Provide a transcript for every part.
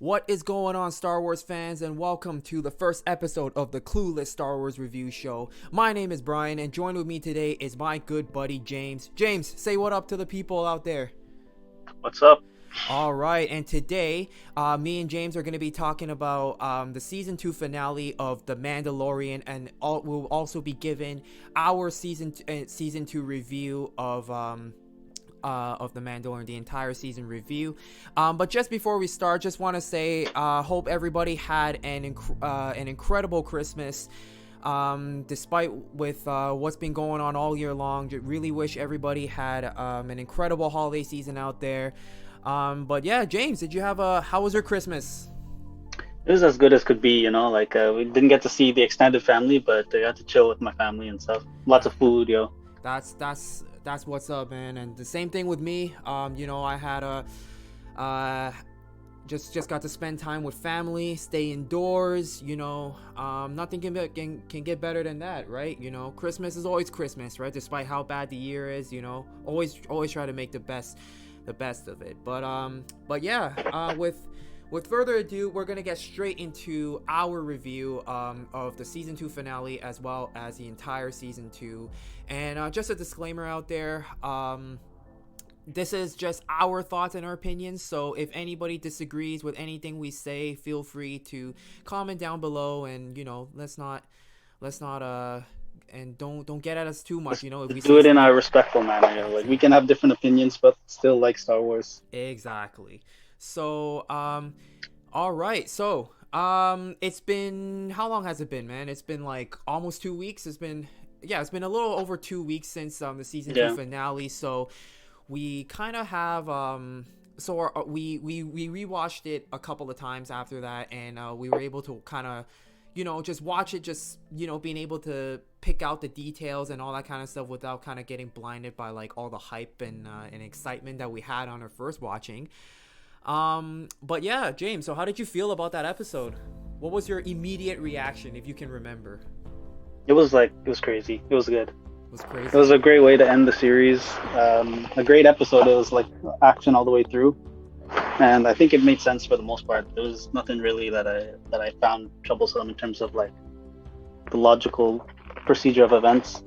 What is going on, Star Wars fans, and welcome to the first episode of the Clueless Star Wars Review Show. My name is Brian, and joined with me today is my good buddy James. James, say what up to the people out there. What's up? All right, and today, me and James are going to be talking about the season 2 finale of The Mandalorian, and we'll also be giving our season 2 review of The Mandalorian, the entire season review. But just before we start, just want to say, hope everybody had an incredible Christmas. Despite with what's been going on all year long, really wish everybody had an incredible holiday season out there. But yeah, James, how was your Christmas? It was as good as could be, we didn't get to see the extended family, but I got to chill with my family and stuff. Lots of food, yo. That's what's up, man. And the same thing with me. I had just got to spend time with family, stay indoors. Nothing can get better than that, right? Christmas is always Christmas, right? Despite how bad the year is, always try to make the best of it. But yeah, with further ado, we're gonna get straight into our review of the season 2 finale, as well as the entire season 2. And just a disclaimer out there, this is just our thoughts and our opinions, so if anybody disagrees with anything we say, feel free to comment down below, and let's not and don't get at us too much. If we do it in a respectful manner. We can have different opinions, but still like Star Wars. Exactly. So, all right. So, it's been, how long has it been, man? It's been like almost 2 weeks. It's been a little over 2 weeks since the season 2 finale. So, we kind of have we rewatched it a couple of times after that, and we were able to kind of just watch it, just being able to pick out the details and all that kind of stuff without kind of getting blinded by like all the hype and excitement that we had on our first watching. But yeah, James, so how did you feel about that episode? What was your immediate reaction, if you can remember? It was crazy. It was good. It was crazy. It was a great way to end the series. A great episode. It was like action all the way through, and I think it made sense for the most part. There was nothing really that I found troublesome in terms of like the logical procedure of events.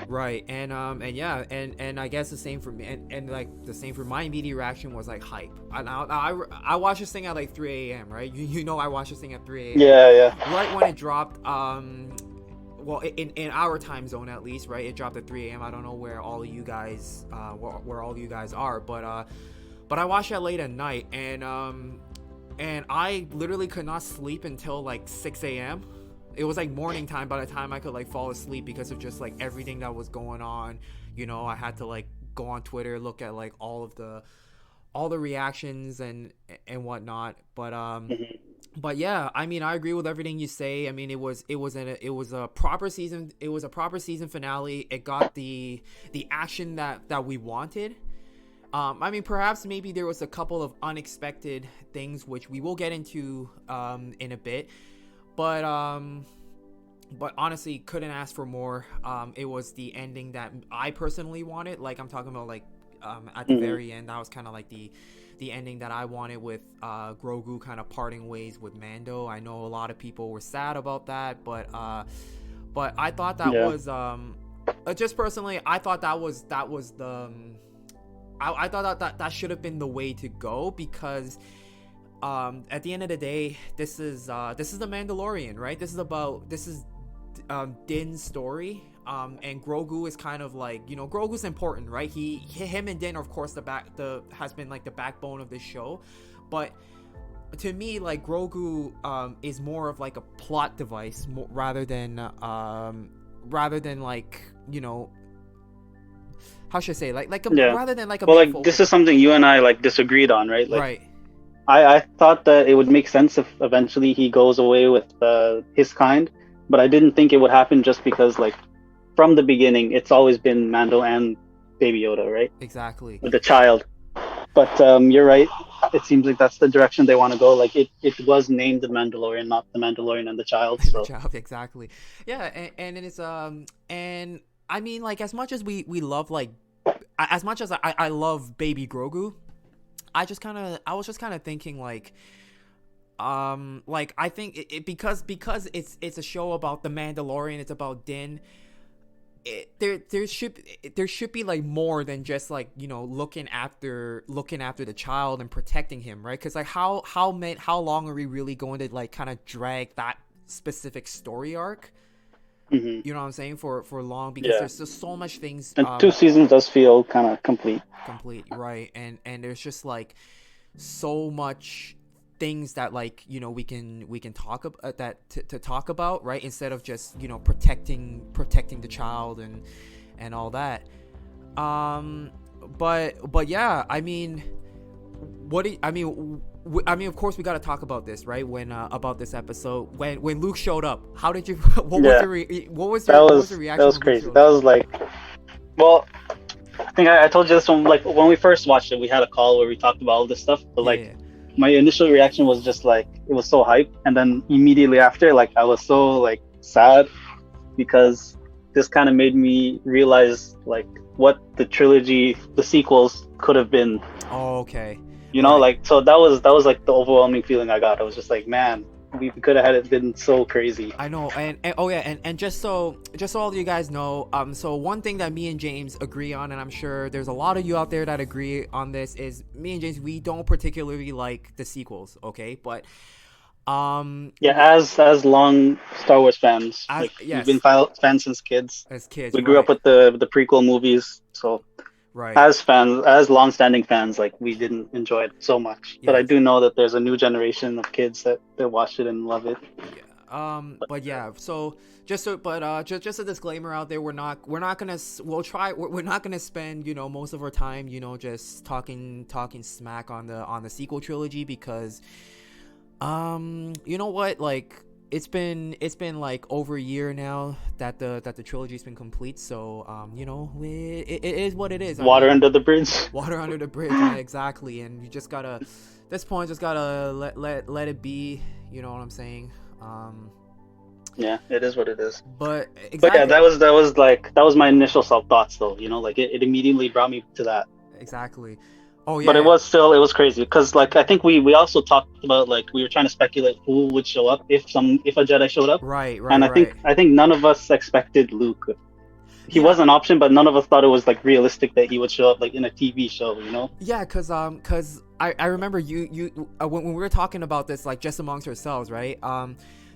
Right, and I guess the same for me, and like the same for my immediate reaction was like hype. I watched this thing at like 3 a.m. right? I watched this thing at 3 a.m. Yeah. Right when it dropped, well, in our time zone at least, right? It dropped at 3 a.m. I don't know where all of you guys are, but I watched that late at night, and I literally could not sleep until like 6 a.m. It was like morning time by the time I could like fall asleep because of just like everything that was going on. I had to like go on Twitter, look at like all the reactions and whatnot. But yeah, I mean, I agree with everything you say. I mean, it was a proper season. It was a proper season finale. It got the action that we wanted. I mean, perhaps maybe there was a couple of unexpected things which we will get into in a bit. But honestly, couldn't ask for more. It was the ending that I personally wanted. Like, I'm talking about like at the very end, that was kind of like the ending that I wanted, with Grogu kind of parting ways with Mando. I know a lot of people were sad about that, but I thought that was just personally, I thought that was the I thought that should have been the way to go, because at the end of the day, this is the Mandalorian, right? This is Din's story, and Grogu is kind of like, Grogu's important, right? Him and Din are, of course, has been like the backbone of this show, but to me, like, Grogu is more of like a plot device, rather than like, how should I say, rather than like a this is something you and I like disagreed on, right? Like, right. I thought that it would make sense if eventually he goes away with his kind, but I didn't think it would happen, just because, like, from the beginning, it's always been Mando and Baby Yoda, right? Exactly. With the child. But you're right. It seems like that's the direction they want to go. Like, it was named The Mandalorian, not The Mandalorian and the Child. So. The Child, exactly. Yeah, and it's and I mean, like, as much as we love, like, as much as I love Baby Grogu, I was just kind of thinking like I think because it's a show about the Mandalorian, it's about Din. There should be like more than just like, you know, looking after the child and protecting him, right? Because like how long are we really going to like kind of drag that specific story arc? Mm-hmm. You know what I'm saying, for long, because there's just so much things. And 2 seasons does feel kind of complete, right? And there's just like so much things that, like, you know, we can talk about to talk about, right, instead of just, you know, protecting the child and all that. But yeah, I mean, of course we got to talk about this, right? When about this episode, when Luke showed up, how did you what was your reaction? That was crazy. That was like, well, I think I told you this one, like when we first watched it, we had a call where we talked about all this stuff, but like my initial reaction was just like, it was so hype, and then immediately after, like, I was so like sad, because this kind of made me realize like what the trilogy, the sequels could have been. Oh, okay. You know, like, so that was like the overwhelming feeling I got. I was just like, man, we could have had it been so crazy. I know, and just so all of you guys know, so one thing that me and James agree on, and I'm sure there's a lot of you out there that agree on this, is me and James, we don't particularly like the sequels, okay? But as long Star Wars fans, we've been fans since kids. As kids, we grew up with the prequel movies, so. Right. As long-standing fans, like, we didn't enjoy it so much. But I do know that there's a new generation of kids that watch it and love it. Yeah. But yeah. So just a disclaimer out there: we're not gonna spend, you know, most of our time, you know, just talking smack on the sequel trilogy, because you know what, like, it's been like over a year now that the trilogy's been complete, so you know, it is what it is. Water under the bridge, yeah, exactly. And you just gotta, at this point, just gotta let it be, you know what I'm saying? Yeah, it is what it is. But exactly. But yeah, that was my initial thoughts though, you know, like it immediately brought me to that. Exactly. Oh yeah. But it was crazy, because like I think we also talked about, like, we were trying to speculate who would show up if a Jedi showed up. Right. And I think none of us expected Luke. He was an option, but none of us thought it was like realistic that he would show up like in a TV show, you know? Yeah, cause I remember you when we were talking about this, like, just amongst ourselves, right?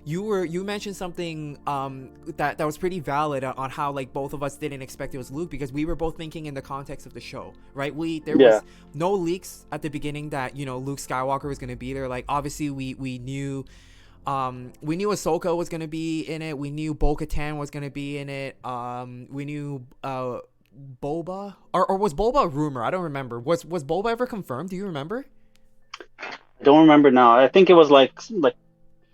You mentioned something that was pretty valid on how, like, both of us didn't expect it was Luke, because we were both thinking in the context of the show, right? There was no leaks at the beginning that, you know, Luke Skywalker was going to be there. Like, obviously we knew Ahsoka was going to be in it. We knew Bo-Katan was going to be in it. We knew Boba, or was Boba a rumor? I don't remember. Was Boba ever confirmed? Do you remember? I don't remember now. I think it was like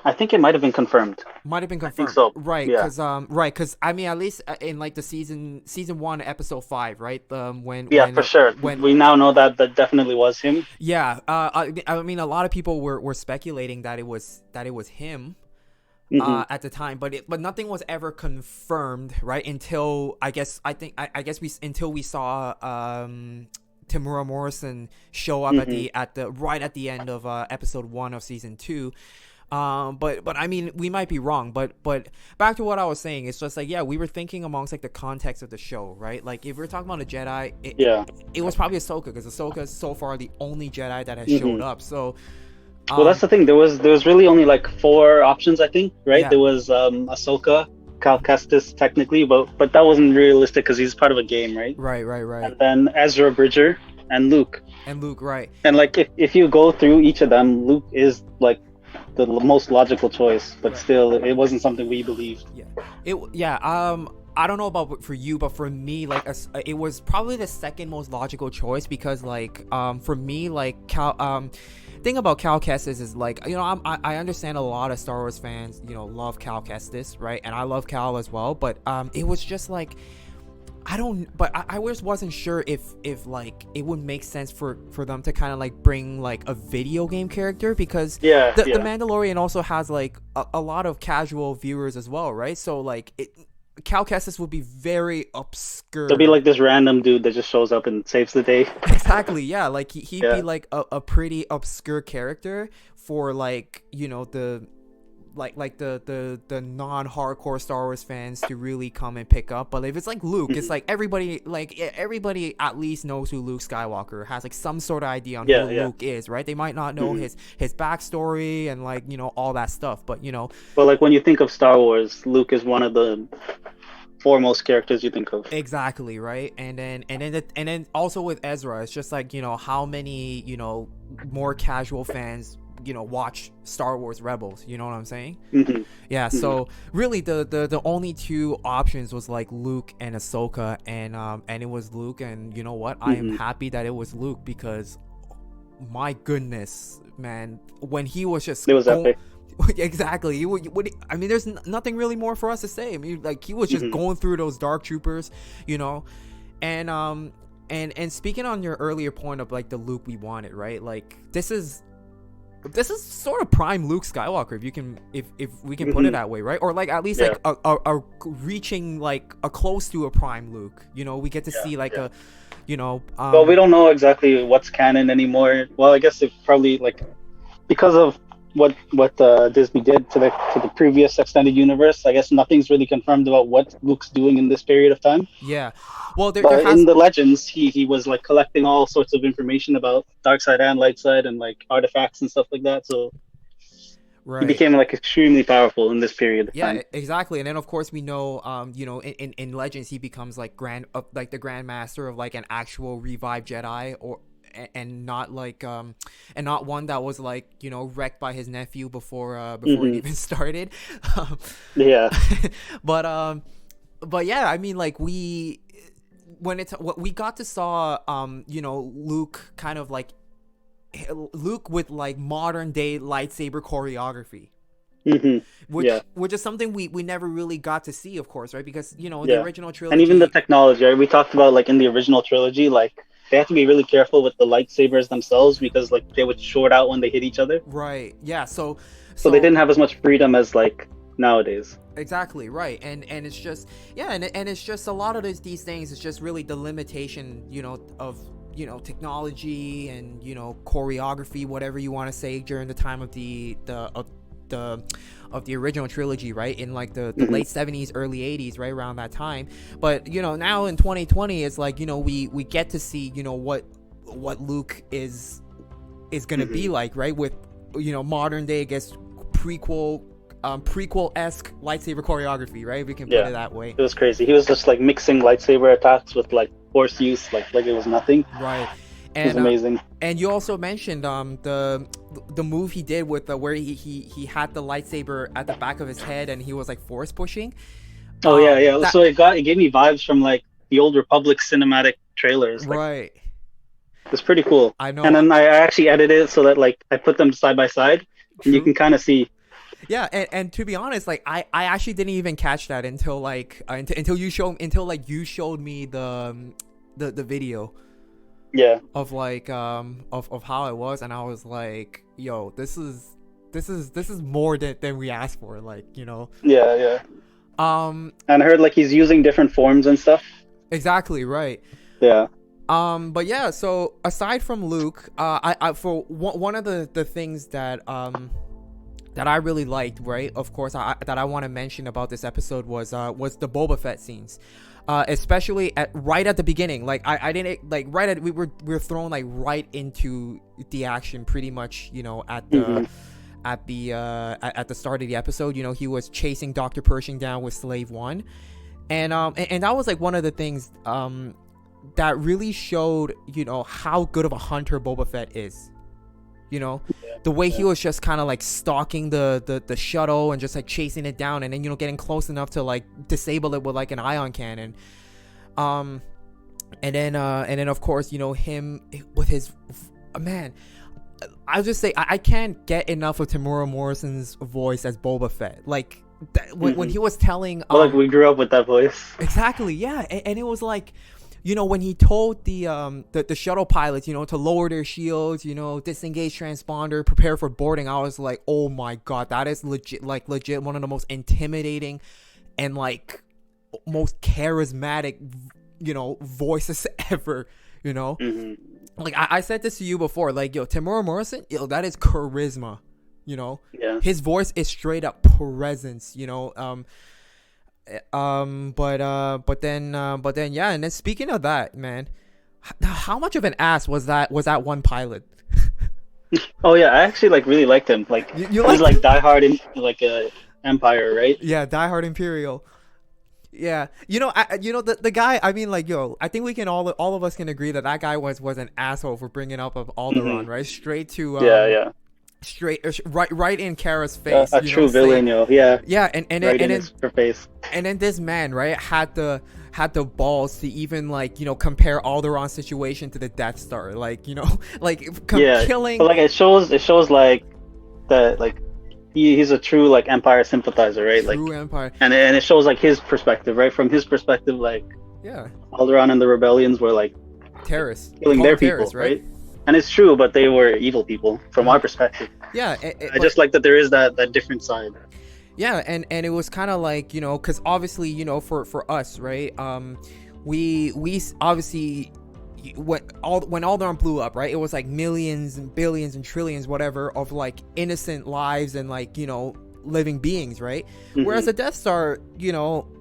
I think it might have been confirmed. I think so. Right, yeah. Because I mean, at least in like the season 1, episode 5, right? For sure. When we now know that definitely was him. Yeah. I mean, a lot of people were speculating that it was him, at the time, but nothing was ever confirmed, right? Until until we saw Tamura Morrison show up at the end of episode 1 of season 2. But I mean, we might be wrong, but back to what I was saying, it's just like, yeah, we were thinking amongst like the context of the show, right? Like, if we're talking about a Jedi, it was probably Ahsoka, because Ahsoka is so far the only Jedi that has showed up. So well, that's the thing, there was really only like 4 options, I think, right? There was Ahsoka, Cal Kestis technically, but that wasn't realistic because he's part of a game, right? Right. And then Ezra Bridger and Luke, right. And like, if you go through each of them, Luke is like the most logical choice, but still, it wasn't something we believed. I don't know about for you, but for me, like, it was probably the second most logical choice, because like, for me, like, thing about Cal Kestis is, like, you know, I understand a lot of Star Wars fans, you know, love Cal Kestis, right? And I love Cal as well, but it was just like, I just wasn't sure if like it would make sense for them to kind of like bring like a video game character, because the Mandalorian also has like a lot of casual viewers as well, right? So like Cal Kestis would be very obscure. There'll be like this random dude that just shows up and saves the day. Exactly, yeah. Like he'd Yeah. be like a pretty obscure character for like, the the non-hardcore Star Wars fans to really come and pick up. But if it's like Luke, it's like everybody at least knows who Luke Skywalker, has like some sort of idea on who Luke is, right? They might not know his backstory and like, all that stuff, but But like when you think of Star Wars, Luke is one of the foremost characters you think of. Exactly, right? And then also with Ezra, it's just like, how many, more casual fans watch Star Wars Rebels, you know what I'm saying? Yeah, so really the only two options was like Luke and Ahsoka, and it was Luke, and you know what, I am happy that it was Luke, because my goodness, man, when he was just It was epic. Exactly. I mean, there's nothing really more for us to say. I mean, like, he was just going through those dark troopers, and speaking on your earlier point of like the Luke we wanted, right? Like, this is sort of prime Luke Skywalker, if we can put it that way, right? Or like at least like a reaching like a close to a prime Luke. We get to see like a, well, we don't know exactly what's canon anymore. Well, I guess it probably like because of what Disney did to the previous extended universe. I guess nothing's really confirmed about what Luke's doing in this period of time. Yeah, well, in the legends, he was like collecting all sorts of information about dark side and light side and like artifacts and stuff like that. So he became like extremely powerful in this period of time. Exactly. And then of course we know, in legends he becomes like the Grand Master of like an actual revived Jedi, and not like and not one that was like wrecked by his nephew before it even started. But yeah, I mean, like we got to saw Luke kind of like Luke with like modern day lightsaber choreography. Which is something we never really got to see, of course, right? Because in the original trilogy, and even the technology, right? We talked about like in the original trilogy, like they have to be really careful with the lightsabers themselves, because like they would short out when they hit each other. Right. Yeah. So they didn't have as much freedom as like nowadays. Exactly, right. And it's just and it's just a lot of these things. It's just really the limitation, of technology and choreography, whatever you want to say, during the time of the original trilogy, right? In like the late 70s, early 80s, right around that time. But now in 2020, it's like we get to see what Luke is gonna be like, right? With modern day, I guess, prequel-esque lightsaber choreography, right? We can put it that way. It was crazy. He was just like mixing lightsaber attacks with like force use, like it was nothing. Right. And, it was amazing. And you also mentioned the move he did with where he had the lightsaber at the back of his head and he was like force pushing. So it gave me vibes from like the old Republic cinematic trailers. Like, right. It's pretty cool. I know. And then I actually edited it so that like I put them side by side, and you can kind of see. Yeah, and to be honest, like I actually didn't even catch that until like you showed me the video. Yeah. Of like of how it was, and I was like, yo, this is more than we asked for, like, Yeah. And I heard like he's using different forms and stuff. Exactly, right. Yeah. But yeah, so aside from Luke, I for one of the things that I really liked, right? Of course, that I want to mention about this episode was the Boba Fett scenes, especially right at the beginning. Like I didn't like we were thrown like right into the action pretty much, at the at the start of the episode. He was chasing Dr. Pershing down with Slave One, and that was like one of the things that really showed how good of a hunter Boba Fett is. The way he was just kind of like stalking the shuttle and just like chasing it down, and then getting close enough to like disable it with like an ion cannon, and then of course him with his man. I'll just say I can't get enough of Tamura Morrison's voice as Boba Fett. Like when he was telling, like we grew up with that voice. Exactly, yeah, and it was like, when he told the shuttle pilots, to lower their shields, disengage transponder, prepare for boarding, I was like, oh my god, that is legit one of the most intimidating and like most charismatic, voices ever. Like I said this to you before, like, yo, Tamora Morrison, yo, that is charisma. Yeah. His voice is straight up presence. But then yeah, and then speaking of that, man, how much of an ass was that one pilot? Oh yeah, I actually like really liked him. Like You he's like like diehard in like Empire, right? Yeah, Die Hard Imperial. Yeah, the guy. I mean, like, yo, I think we can all of us can agree that guy was an asshole for bringing up of Alderaan, right? Straight to Yeah. straight right in Kara's face. A true villain, yo. Yeah. Yeah, and Right then in her face. and then this man, right, had the balls to even, like, compare Alderaan's situation to the Death Star, like, killing. But like it shows like that, like he's a true like Empire sympathizer, right? True like Empire. and it shows like his perspective, right? From his perspective, like Yeah. Alderaan and the rebellions were like Terrorists. killing their people, Terrorists, right? And it's true, but they were evil people from our perspective. Yeah. I just like that there is that different side. Yeah, and it was kind of like, because obviously, for us, right, we obviously, when Alderaan blew up, right, it was like millions and billions and trillions, whatever, of like innocent lives and, like, living beings, right? Whereas the Death Star,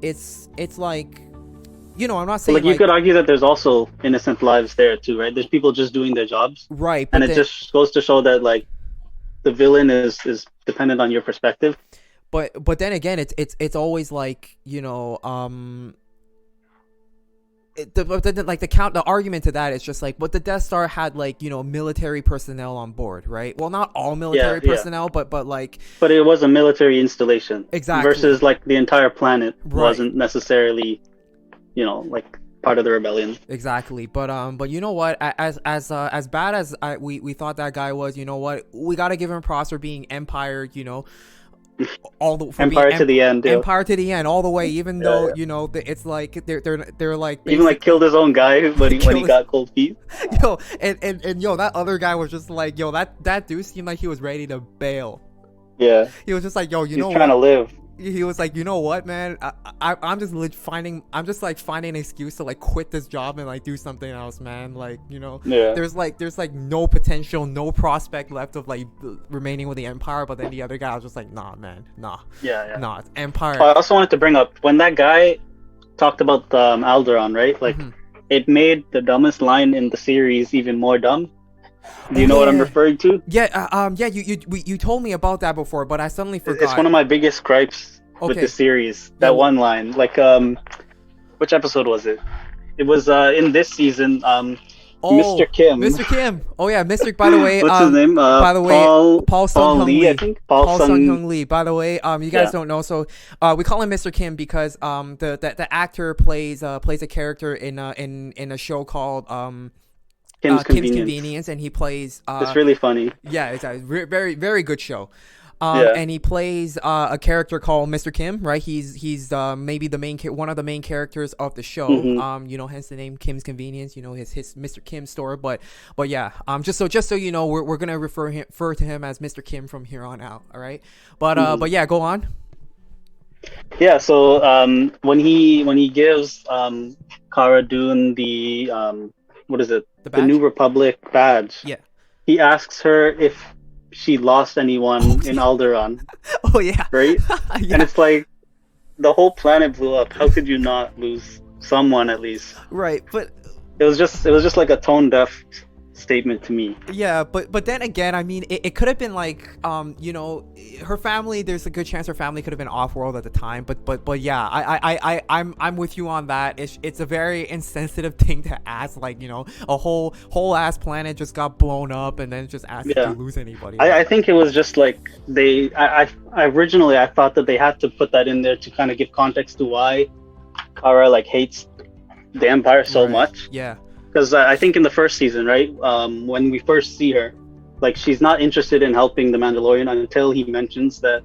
it's like, I'm not saying like you could argue that there's also innocent lives there too, right? There's people just doing their jobs, right? And it just goes to show that like the villain is dependent on your perspective. But then again, it's always like, the argument to that is just like, but the Death Star had, like, military personnel on board, right? Well, not all military personnel, but like. But it was a military installation, exactly. Versus like the entire planet wasn't right. necessarily, like part of the rebellion. Exactly. But you know what? As bad as we thought that guy was, you know what? We got to give him props for being Empire, all the Empire to the end, Empire to the end, all the way. Even though it's like they're like even like killed his own guy when he got cold feet. Yo, and yo, that other guy was just like, yo, that dude seemed like he was ready to bail. Yeah, he was just like, yo, he's trying to live. He was like, you know what, man? I'm just finding an excuse to like quit this job and like do something else, man. Like, there's like no potential, no prospect left of like remaining with the Empire. But then the other guy was just like, nah, man, nah. Yeah. Nah, Empire. I also wanted to bring up when that guy talked about Alderaan, right? Like, it made the dumbest line in the series even more dumb. Do you know what I'm referring to? Yeah, you told me about that before, but I suddenly forgot. It's one of my biggest gripes with the series. That one line, like, which episode was it? It was in this season. Mr. Kim. Mr. Kim. Oh yeah, Mr. By the way, what's his name? By the way, Paul Sung Hyung Lee. I think Paul Sung Hyung Lee. By the way, you guys don't know, so we call him Mr. Kim because the actor plays a character in a show called Kim's Convenience, and he plays. It's really funny. Yeah, it's a very very good show. And he plays a character called Mr. Kim, right? He's maybe one of the main characters of the show. Hence the name Kim's Convenience. His Mr. Kim store. But yeah, just so you know, we're gonna refer to him as Mr. Kim from here on out. All right. But yeah, go on. Yeah. So when he gives Cara Dune the what is it? The New Republic badge. Yeah. He asks her if she lost anyone in Alderaan. Oh yeah. Right? Yeah. And it's like the whole planet blew up. How could you not lose someone at least? Right, but it was just like a tone deaf statement to me. Yeah, but then again, I mean, it could have been like, her family. There's a good chance her family could have been off world at the time. But yeah, I'm with you on that. It's a very insensitive thing to ask. Like, a whole ass planet just got blown up, and then just ask if you lose anybody. I think it was just like I originally I thought that they had to put that in there to kind of give context to why Kara like hates the Empire so much. Yeah. Because I think in the first season, right, when we first see her, like, she's not interested in helping the Mandalorian until he mentions that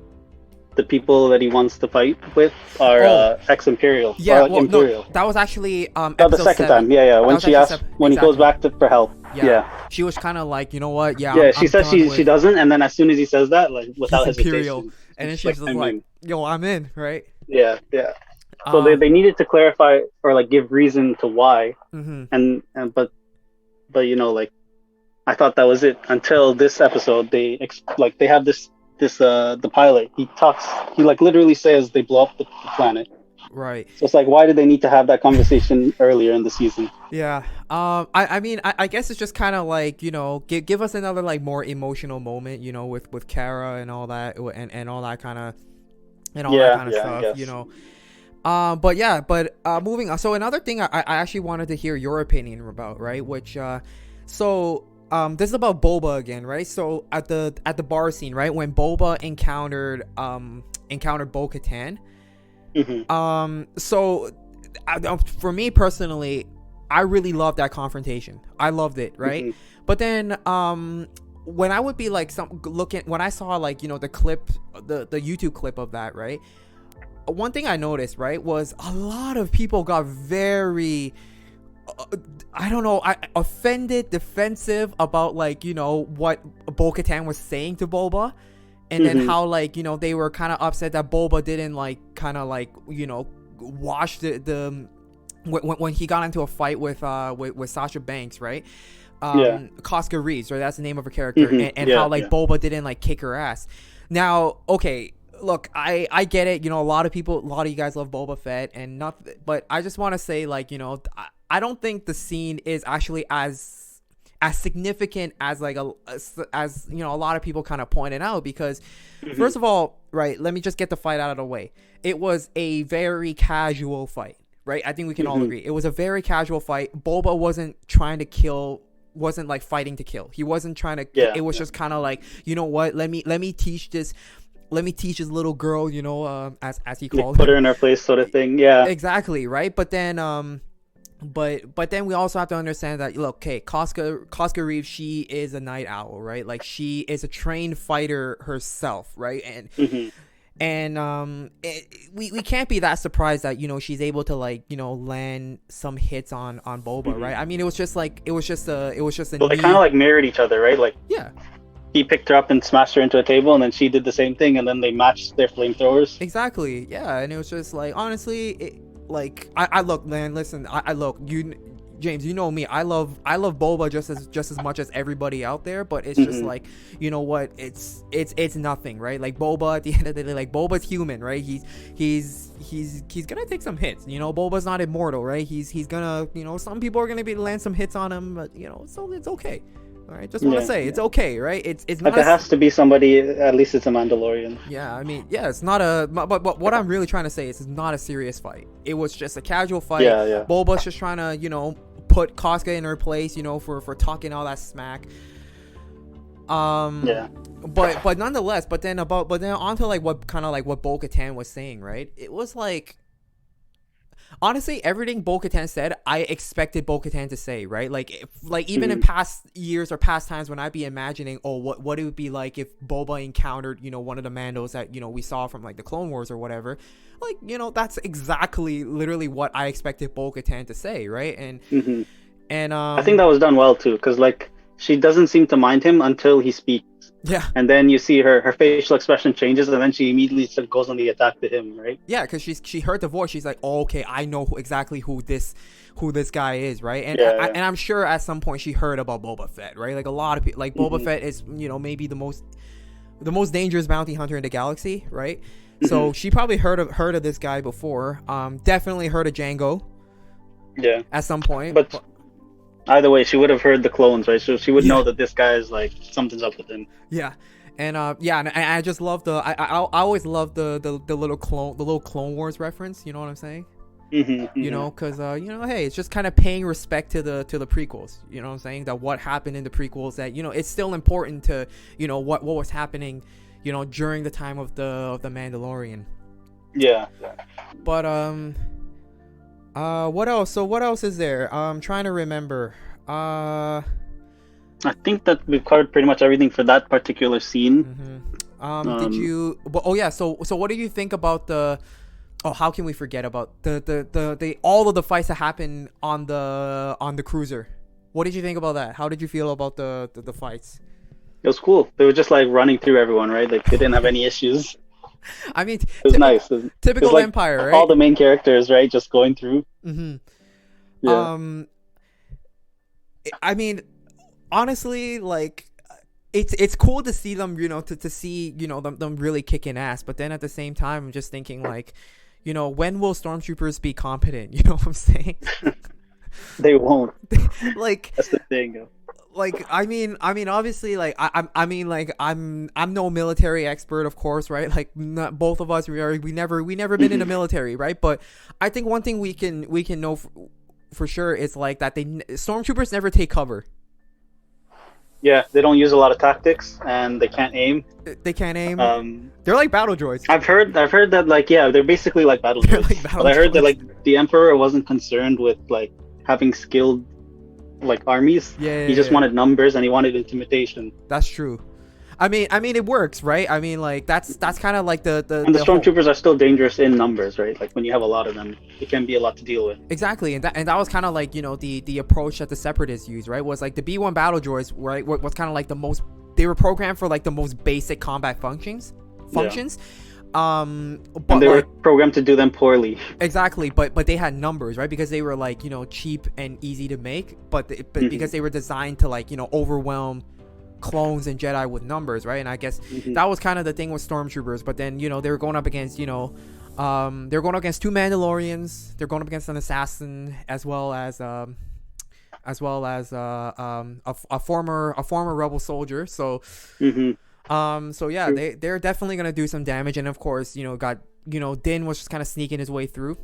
the people that he wants to fight with are ex-Imperial. Yeah, Imperial. No, that was actually the second 7. Time. Yeah. When she asked, when he goes back for help. Yeah. She was kind of like, you know what? Yeah. Yeah. She says she doesn't, and then as soon as he says that, like, without hesitation, Imperial, and then she's just like, yo, I'm in, right? Yeah. So they needed to clarify or like give reason to why, Mm-hmm. and but like I thought that was it until this episode. Like they have this the pilot. He like literally says they blow up the planet. Right. So it's like, why did they need to have that conversation earlier in the season? Yeah. I mean, I guess it's just kind of like, give us another like more emotional moment, with Kara and all that, and all that kind of Yeah, I stuff, guess. but moving on. So another thing I actually wanted to hear your opinion about, right? Which this is about Boba again, right? So at the bar scene, right, when Boba encountered Bo-Katan. So for me personally, I really loved that confrontation. I loved it, right? But then when I would be like when I saw like the clip, the YouTube clip of that, right, one thing I noticed, right, was a lot of people got very I don't know, offended, defensive about like what Bo-Katan was saying to Boba. And then how like they were kind of upset that Boba didn't like kind of like wash the when he got into a fight with Sasha Banks, right? Casca Reeves, right? That's the name of her character, and how like Boba didn't like kick her ass. Now, okay, look, I get it. A lot of you guys love Boba Fett and nothing, but I just want to say like I don't think the scene is actually as significant as like a lot of people kind of pointed out, because first of all, right, let me just get the fight out of the way. It was a very casual fight, right? I think we can all agree it was a very casual fight. Boba wasn't trying to kill, wasn't like fighting to kill. He wasn't trying to it was just kind of like, what, let me teach this little girl, as he called put her in her place sort of thing. Yeah, exactly, right? But then but then we also have to understand that, look, okay, Casca Reeves, she is a night owl, right? Like she is a trained fighter herself, right? And we can't be that surprised that she's able to like land some hits on Boba, right? I mean, it was just a well, they kind of like mirrored each other, right? Like he picked her up and smashed her into a table, and then she did the same thing, and then they matched their flamethrowers. Exactly, yeah. And it was just like, honestly, I look, man, listen, I look, you, James, you know me, I love Boba just as much as everybody out there, but it's just like, what, it's nothing, right? Like Boba, at the end of the day, like Boba's human, right? He's gonna take some hits, Boba's not immortal, right? He's gonna, some people are gonna land some hits on him, but so it's okay. All right, just want to say it's okay, right? It's not. If it has to be somebody, at least it's a Mandalorian. Yeah, I mean, yeah, it's not a. But what I'm really trying to say is, it's not a serious fight. It was just a casual fight. Yeah. Boba's just trying to, put Casca in her place, for talking all that smack. But nonetheless, but then onto like what Bo-Katan was saying, right? It was like, honestly, everything Bo-Katan said, I expected Bo-Katan to say, right? Like even in past years or past times when I'd be imagining, what it would be like if Boba encountered, one of the Mandos that, we saw from like the Clone Wars or whatever. Like, that's exactly literally what I expected Bo-Katan to say, right? And I think that was done well too, because like she doesn't seem to mind him until he speaks. Yeah. And then you see her facial expression changes, and then she immediately goes on the attack to him, right? Yeah, because she heard the voice. She's like, oh, okay, I know exactly who this guy is, right? And and I'm sure at some point she heard about Boba Fett, right? Like a lot of people, like Boba Fett is, maybe the most dangerous bounty hunter in the galaxy, right? So she probably heard of this guy before. Definitely heard of Django. Yeah. At some point, but either way, she would have heard the clones, right? So she would know that this guy is like, something's up with him. Yeah, and and I just love I always love the little Clone Wars reference. You know what I'm saying? Because hey, it's just kind of paying respect to the prequels. You know what I'm saying? That what happened in the prequels, that it's still important to what was happening, during the time of the Mandalorian. Yeah. But what else? So what else is there? I'm trying to remember. I think that we've covered pretty much everything for that particular scene. Did you? Oh yeah. So what do you think about the? Oh, how can we forget about the all of the fights that happened on the cruiser? What did you think about that? How did you feel about the fights? It was cool. They were just like running through everyone, right? Like they didn't have any issues. I mean, It was nice. It was typical like Empire, all right? the main characters, right, just going through. Mm-hmm. Yeah. I mean, honestly, like it's cool to see them, to see, them really kicking ass. But then at the same time, I'm just thinking like, when will stormtroopers be competent? You know what I'm saying? They won't. Like, That's the thing. like obviously, like I mean, like I'm no military expert, of course, right? Like not, both of us we never been in the military, right? But I think one thing we can know for sure is like that stormtroopers never take cover. Yeah, they don't use a lot of tactics, and they can't aim. They can't aim. They're like battle droids. I've heard that, like, yeah, they're basically like battle They're droids. like battle But I heard droids. that, like, the Emperor wasn't concerned with like having skilled like armies. Yeah, He just yeah. wanted numbers, and he wanted intimidation. That's true. I mean, it works, right? I mean, like that's kind of like the And the whole- stormtroopers are still dangerous in numbers, right? Like when you have a lot of them, it can be a lot to deal with. Exactly, and that was kind of like the approach that the Separatists used, right? Was like the B1 battle droids, right? Was kind of like the most, they were programmed for like the most basic combat functions. But And they were programmed to do them poorly. exactly, but they had numbers, right? Because they were like cheap and easy to make, but because they were designed to like overwhelm clones and Jedi with numbers, right? And I guess that was kind of the thing with stormtroopers. But then they were going up against they're going up against 2 Mandalorians. They're going up against an assassin, as well as a former rebel soldier. So so yeah, they're definitely gonna do some damage. And of course, Din was just kind of sneaking his way through.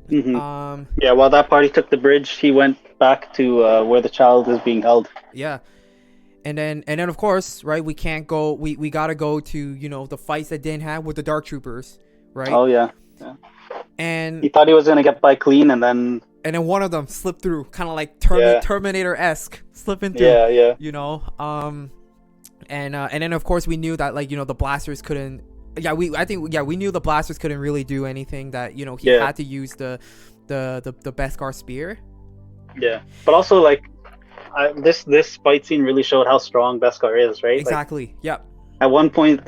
Yeah, while that party took the bridge, he went back to where the child is being held. Yeah. And then of course, right, we can't go, we gotta go to the fights that Din had with the Dark Troopers, right? Oh yeah. And he thought he was gonna get by clean, and then one of them slipped through, kind of like Terminator-esque, slipping through. Yeah. And then of course we knew that like the blasters couldn't. We knew the blasters couldn't really do anything. That he had to use the Beskar spear. Yeah, but also like this fight scene really showed how strong Beskar is, right? Exactly. Like, yep. At one point,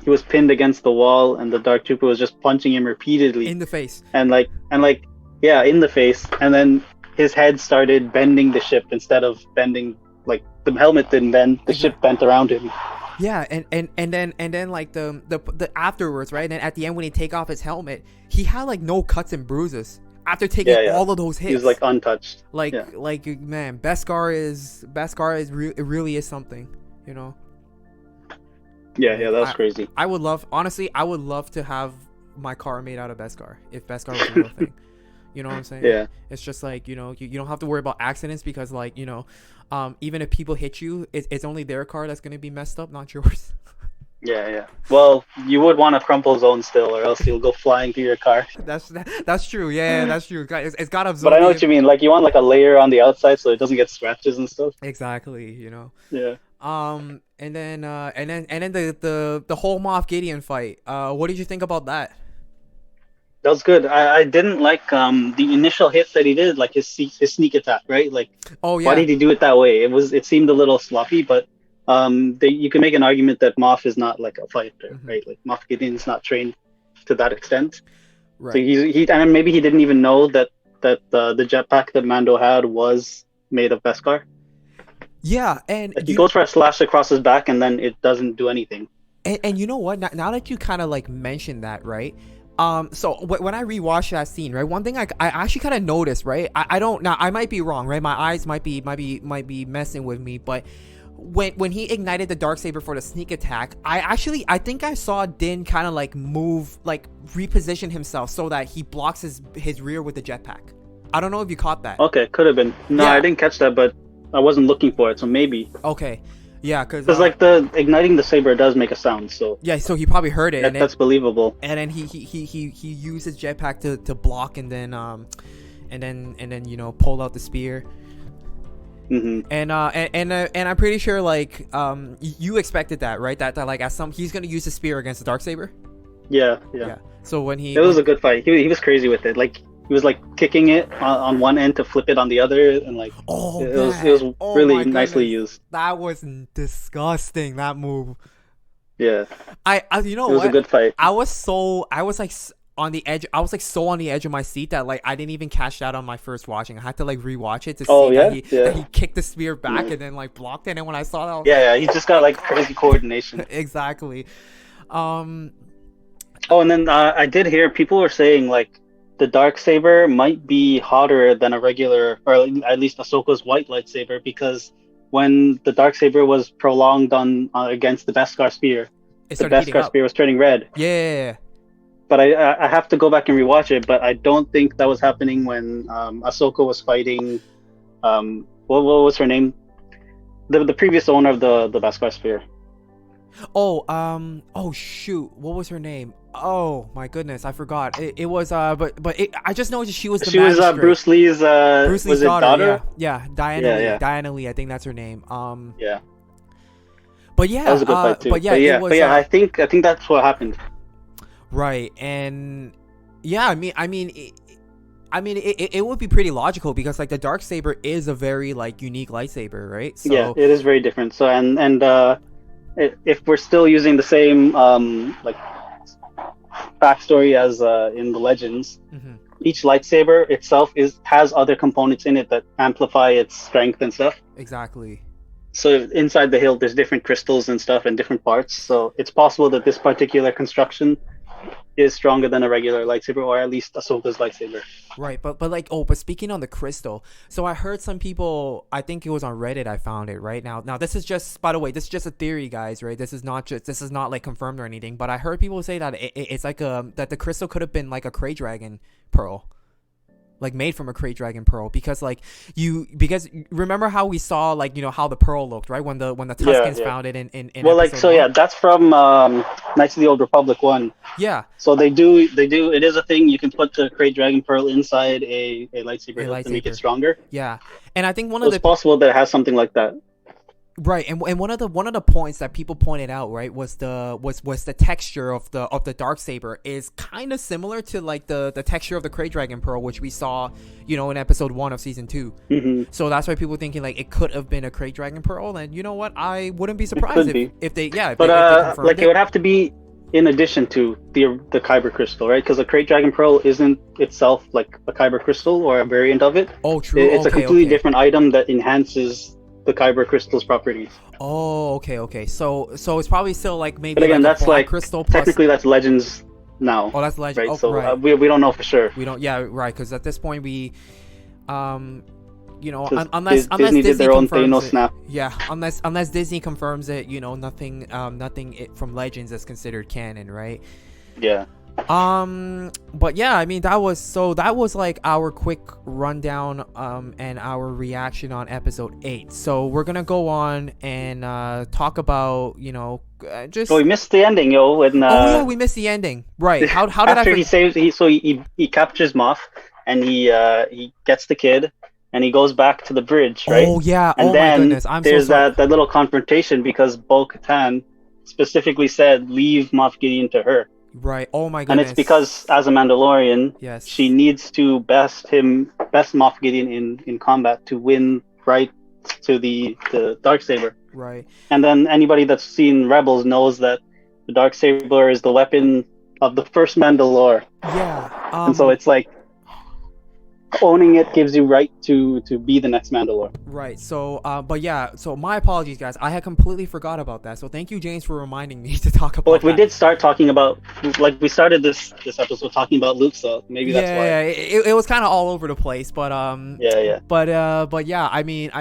he was pinned against the wall, and the Dark Trooper was just punching him repeatedly in the face. In the face, and then his head started bending the ship instead of bending, like the helmet didn't bend, the ship bent around him. Yeah, and then like the afterwards, right? And then at the end when he take off his helmet, he had like no cuts and bruises after taking all of those hits. He was like untouched. Like man, Beskar it really is something, Yeah, that's crazy. I would love to have my car made out of Beskar if Beskar was a real thing. You know what I'm saying? Yeah. It's just like, you don't have to worry about accidents because like, even if people hit you, it's only their car that's going to be messed up, not yours. Yeah. Well, you would want a crumple zone still, or else you'll go flying through your car. That's true. Yeah, that's true. It's got to absorb. But I know what you mean. Like you want like a layer on the outside so it doesn't get scratches and stuff. Exactly. Yeah. And then the whole Moff Gideon fight. What did you think about that? That was good. I didn't like the initial hit that he did, like his sneak attack, right? Like, oh yeah, why did he do it that way? It seemed a little sloppy, but you can make an argument that Moff is not like a fighter, right? Like Moff Gideon's not trained to that extent, right? So he and maybe he didn't even know that the jetpack that Mando had was made of Beskar. Yeah, and like he goes for a slash across his back, and then it doesn't do anything. And you know what? Now that you kind of like mentioned that, right? So when I rewatched that scene, right, one thing I actually kind of noticed, right, I don't, now I might be wrong, right, my eyes might be messing with me, but when he ignited the Darksaber for the sneak attack, I think I saw Din kind of like move, like reposition himself so that he blocks his rear with the jetpack. I don't know if you caught that. Okay, could have been. No, yeah. I didn't catch that, but I wasn't looking for it, so maybe. Okay. Yeah, because like the igniting the saber does make a sound, so yeah, so he probably heard it. That's believable. And then he used his jetpack to block, and then pulled out the spear. And I'm pretty sure like you expected that, right? That like he's gonna use the spear against the Darksaber. Yeah. So when it was a good fight. He was crazy with it. Like he was like kicking it on one end to flip it on the other, and like it was really nicely used. That was disgusting, that move. Yeah, I you know it was a what? good fight. I was like on the edge. I was like so on the edge of my seat that like I didn't even catch that on my first watching. I had to like rewatch it to see Oh yeah, that yeah, he kicked the spear back and then like blocked it. And when I saw that, I was yeah, like, yeah. He just got like crazy coordination. exactly. Um, Oh, and then I did hear people were saying like the dark saber might be hotter than a regular, or at least Ahsoka's white lightsaber, because when the dark saber was prolonged on against the Beskar spear, it the started heating Beskar up. spear was turning red. Yeah. But I have to go back and rewatch it. But I don't think that was happening when Ahsoka was fighting. What was her name? The previous owner of the Beskar spear. Oh shoot, what was her name? Oh my goodness, I forgot. It was I just know she was the She was magistrate. Bruce Lee's Bruce Lee's was it daughter. Yeah, Diana Yeah, Lee. yeah, Diana Lee, I think that's her name. yeah. But That was yeah, a good fight too. but yeah, it was I think that's what happened. right, and yeah, it would be pretty logical because like the dark saber is a very like unique lightsaber, right? So Yeah, it is very different. So if we're still using the same like backstory as in the legends, mhm, each lightsaber itself has other components in it that amplify its strength and stuff. exactly. So inside the hilt, there's different crystals and stuff and different parts. So it's possible that this particular construction is stronger than a regular lightsaber, or at least Ahsoka's lightsaber. Right, but speaking on the crystal, so I heard some people, I think it was on Reddit I found it, right? Now this is just, by the way, this is just a theory, guys, right? This is not like confirmed or anything, but I heard people say that it's like that the crystal could have been like a Krayt Dragon pearl. Like made from a Krayt Dragon pearl, because because remember how we saw like, you know, how the pearl looked, right, when the Tuskens found it in Well, like, episode so 1? yeah, that's from Knights of the Old Republic 1. Yeah, So they do it is a thing. You can put the Krayt Dragon Pearl inside a lightsaber hilt to make it stronger. yeah, and I think one So of it's possible that it has something like that. right, and one of the points that people pointed out, right, was the texture of the dark saber is kind of similar to like the texture of the Krayt Dragon pearl, which we saw, you know, in episode 1 of season 2. Mm-hmm. So that's why people thinking like it could have been a Krayt Dragon pearl, and you know what, I wouldn't be It surprised could if be. if they yeah if But they, if they confirmed like it would have to be in addition to the Kyber crystal, right? Because the Krayt Dragon Pearl isn't itself like a Kyber crystal or a variant of it. Oh, true. It's a Okay, completely okay. different item that enhances the Kyber crystal's properties. Oh, okay. So it's probably still like maybe But again, like a that's black like crystal plus. technically that's Legends now. Oh, that's legend. Right, Oh, so right. we don't know for sure. We don't. Yeah, right. Because at this point we, you know, 'Cause unless Disney did their own confirms Thanos it, snap. yeah, unless Disney confirms it, you know, nothing from Legends is considered canon, right? Yeah. But yeah, I mean that was like our quick rundown and our reaction on episode 8. So we're gonna go on and talk about, you know, just So we missed the ending, yo. When oh yeah, we missed the ending, right? How did after I he saves he captures Moff and he gets the kid and he goes back to the bridge, right? Oh yeah, And oh then my goodness, I'm so there's sorry. that little confrontation because Bo-Katan specifically said leave Moff Gideon to her. Right, oh my And goodness. it's because as a Mandalorian, yes, she needs to best Moff Gideon in combat to win right to the Darksaber. right. And then anybody that's seen Rebels knows that the Darksaber is the weapon of the first Mandalore. Yeah. And so it's like owning it gives you right to be the next Mandalore. Right. So, but yeah. So my apologies, guys. I had completely forgot about that. So thank you, James, for reminding me to talk about. Well, if we that. did start talking about, like we started this episode talking about Luke, so maybe that's why. Yeah, it was kind of all over the place, but Yeah. but yeah. I mean,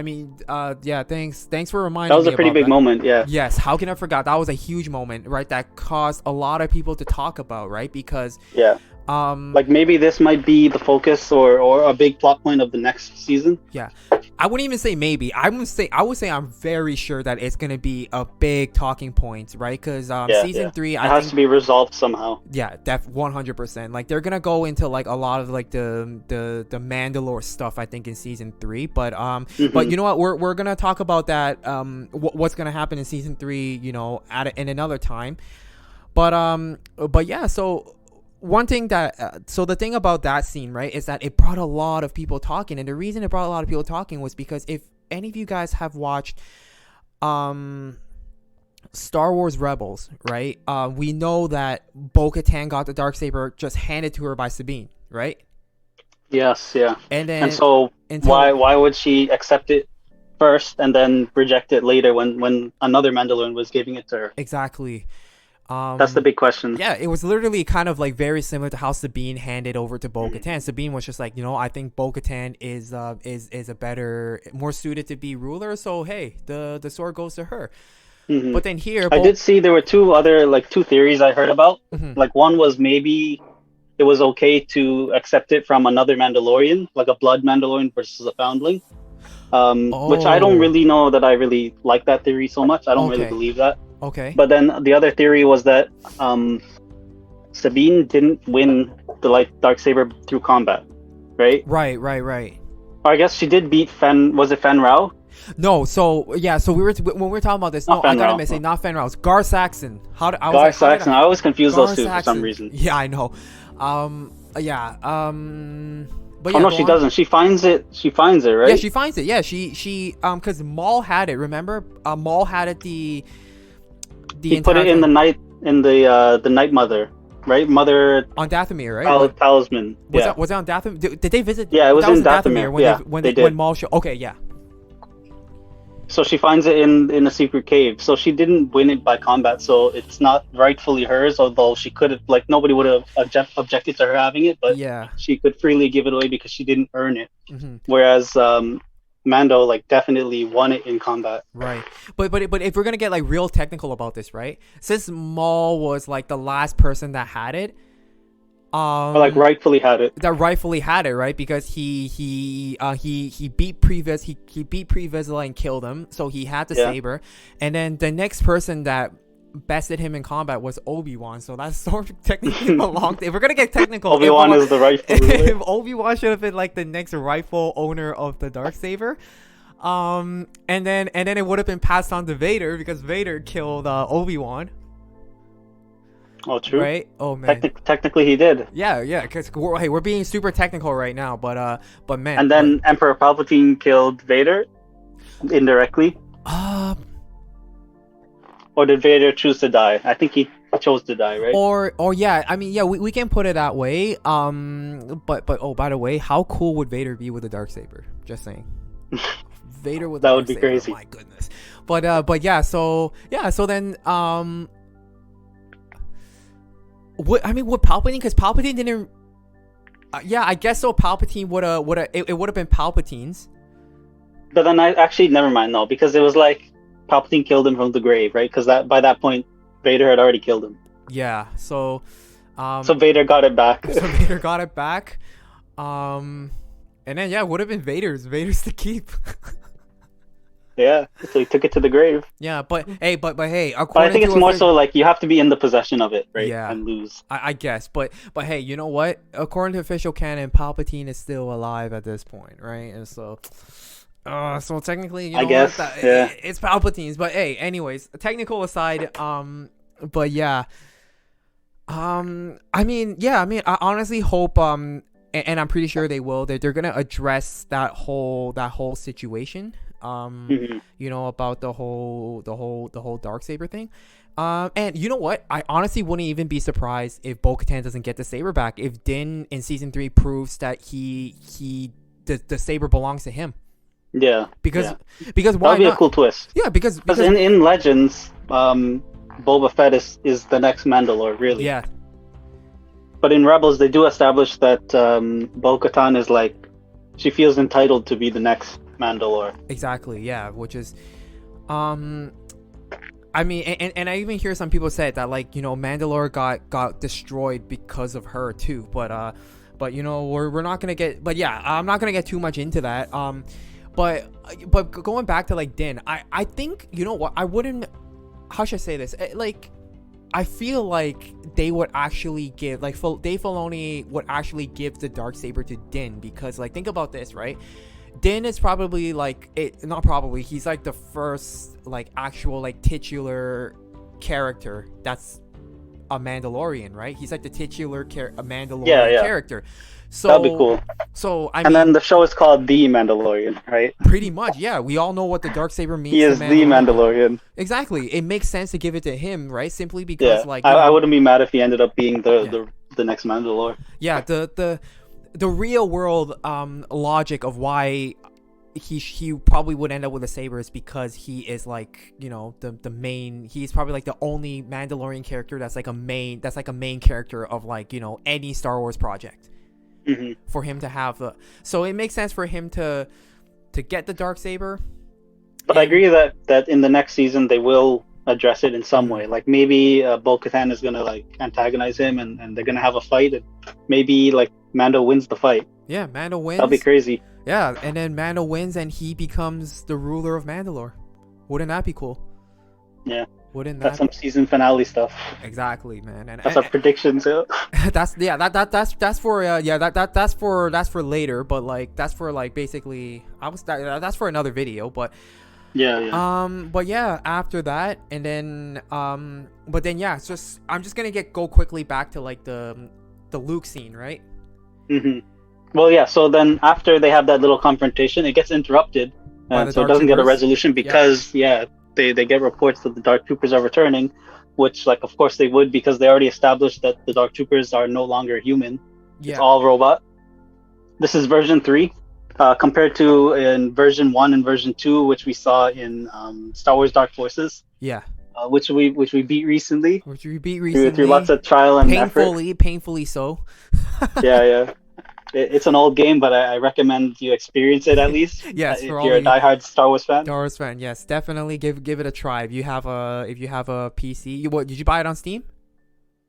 yeah. Thanks for reminding me. That was a pretty about big that. moment. Yeah. Yes. How can I forget? That was a huge moment, right? That caused a lot of people to talk about, right? Because Yeah. Like maybe this might be the focus or a big plot point of the next season. yeah, I wouldn't even say maybe. I would say I'm very sure that it's gonna be a big talking point, right? Because season 3, it I has think, to be resolved somehow. yeah, def 100%. Like they're gonna go into like a lot of like the Mandalore stuff, I think, in season 3. But but you know what? We're gonna talk about that. What's gonna happen in season 3? You know, in another time. But yeah. So one thing that so the thing about that scene, right, is that it brought a lot of people talking, and the reason it brought a lot of people talking was because if any of you guys have watched Star Wars Rebels, right? We know that Bo-Katan got the Darksaber just handed to her by Sabine, right? Yes, yeah. And And then so until why would she accept it first and then reject it later when another Mandalorian was giving it to her? exactly, That's the big question. yeah, it was literally kind of like very similar to how Sabine handed over to Bo-Katan. Sabine was just like, I think Bo-Katan is a better, more suited to be ruler. So hey, the sword goes to her. Hmm. But then here, I did see there were two theories I heard about. Mhm. Like one was maybe it was okay to accept it from another Mandalorian, like a blood Mandalorian versus a foundling. Which I don't Oh, really know that I really like that theory so much. I don't really okay, believe that. okay, But then the other theory was that Sabine didn't win the Darksaber through combat, right? right, right, right. Or I guess she did beat Fen. Was it Fen Rao? No, so yeah, so when we were talking about this, Not no, I Fen gotta Rao. say not Fen Rouse, Gar Saxon. I was Gar like, how did Saxon. I always confuse Gar those two for some Saxon. reason. Yeah, I know. Yeah. But Oh yeah, no, go she on. doesn't. She finds it. She finds it, right? Yeah, she finds it. Yeah, because Maul had it. Remember, Maul had it the He put entire it in the time night in the Night Mother, right? Mother on Dathomir, right? talisman. Was Yeah. that on Dathomir? Did they visit? Yeah, it was that was in Dathomir. when Yeah, when they did. when Maul showed. Okay, yeah. So she finds it in a secret cave. So she didn't win it by combat. So it's not rightfully hers. Although she could have, nobody would have objected to her having it, but Yeah. she could freely give it away because she didn't earn it. Hmm. Whereas Mando definitely won it in combat. Right, but if we're gonna get real technical about this, right? Since Maul was the last person that had it, Or rightfully had it. that rightfully had it, right? Because he beat he beat Pre Vizsla and killed him, so he had the saber. And then the next person that bested him in combat was Obi-Wan, so that's sort of technically belonged. If we're gonna get technical, Obi-Wan is the rightful ruler. if Obi-Wan should have been the next rightful owner of the Darksaber. And then it would have been passed on to Vader because Vader killed Obi-Wan. Oh, true. Right? Oh man. Technically, he did. Yeah, because we're being super technical right now, but man. And then Emperor Palpatine killed Vader indirectly. Or did Vader choose to die? I think he chose to die, right? Or yeah, I mean, yeah, we can put it that way. But oh, by the way, how cool would Vader be with a Darksaber? Just saying. Vader with that would be crazy. Oh, my goodness. But yeah, so then would Palpatine, because Palpatine didn't. Yeah, I guess so. Palpatine would have been Palpatine's. But then never mind, no, because it was Palpatine killed him from the grave, right? Because by that point, Vader had already killed him. Yeah, so Vader got it back. So Vader got it back. And then yeah, it would have been Vader's to keep. Yeah, so he took it to the grave. Yeah, but hey, But I think it's more so you have to be in the possession of it, right? Yeah, and lose. I guess, but hey, you know what? According to official canon, Palpatine is still alive at this point, right? And so technically, you know, I guess, yeah, it's Palpatine's. But hey, anyways, technical aside, but yeah, I mean, I honestly hope, and I'm pretty sure they will. They're gonna address that whole situation. You know, about the whole Darksaber thing. And you know what? I honestly wouldn't even be surprised if Bo-Katan doesn't get the saber back. If Din in season 3 proves that the saber belongs to him. Yeah. Because why That'd be not? A cool twist. Yeah, because in Legends, Boba Fett is the next Mandalore, really. Yeah. But in Rebels, they do establish that Bo-Katan is she feels entitled to be the next Mandalore. Exactly, yeah, which is I mean, and I even hear some people say that Mandalore got destroyed because of her too, but you know, we're not gonna get, but yeah, I'm not gonna get too much into that. But going back to Din, I think, you know what, I wouldn't, how should I say this, I feel they would actually give, Dave Filoni would actually give the Darksaber to Din, because think about this, right? Din is probably not probably, he's the first actual titular character that's a Mandalorian, right? He's like the titular Mandalorian Yeah. character. So That'd be cool. So I And mean, then the show is called The Mandalorian, right? pretty much, yeah. We all know what the Darksaber means. He is to the Mandalorian. Exactly. It makes sense to give it to him, right? Simply Yeah. because, like, I wouldn't be mad if he ended up being the next Mandalore. yeah, the real world logic of why he probably would end up with a saber is because he is, like, you know, the main. He's probably like the only Mandalorian character that's like a main character of, like, you know, any Star Wars project. Mm-hmm. For him to have so it makes sense for him to get the Darksaber. But I agree that in the next season they will address it in some way. Like, maybe Bo-Katan is gonna, like, antagonize him, and they're gonna have a fight, and maybe, like, Mando wins the fight. Yeah, Mando wins. That'll be crazy. Yeah, and then Mando wins and he becomes the ruler of Mandalore. Wouldn't that be cool? Yeah. Wouldn't That's that some season finale stuff. Exactly, man. And that's our predictions. Yeah. that's for later, but, like, that's for, like, basically that's for another video, but yeah. But yeah, after that, and then but then yeah, it's just I'm just gonna go quickly back to, like, the Luke scene, right? Mm-hmm. Well, yeah. So then after they have that little confrontation, it gets interrupted, and so it doesn't get a resolution because they get reports that the Dark Troopers are returning, which, like, of course they would, because they already established that the Dark Troopers are no longer human. Yeah. It's all robot. This is version 3. Compared to in version 1 and version 2, which we saw in Star Wars Dark Forces. Yeah. Which we beat recently. Through lots of trial and effort. Painfully so. Yeah. It's an old game, but I recommend you experience it at least. Yes, if you're a diehard Star Wars fan. Yes, definitely give it a try. If you have a PC, did you buy it on Steam?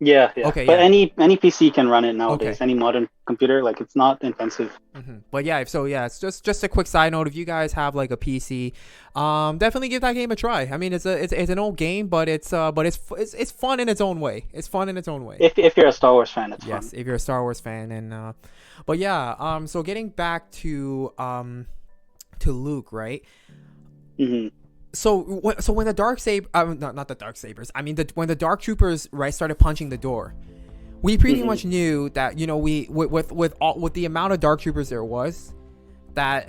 Yeah. Okay, but any PC can run it nowadays. Okay. Any modern computer, like, it's not intensive. Mm-hmm. But yeah, it's just a quick side note. If you guys have, like, a PC, definitely give that game a try. I mean, it's an old game, but it's fun in its own way. It's fun in its own way. If you're a Star Wars fan, it's fun. Yes, if you're a Star Wars fan, and but yeah, so getting back to Luke, right? Mm-hmm. So when the Darksaber, not the Darksabers, I mean, when the Dark Troopers, right, started punching the door, we pretty much knew that, you know, we with the amount of Dark Troopers there was, that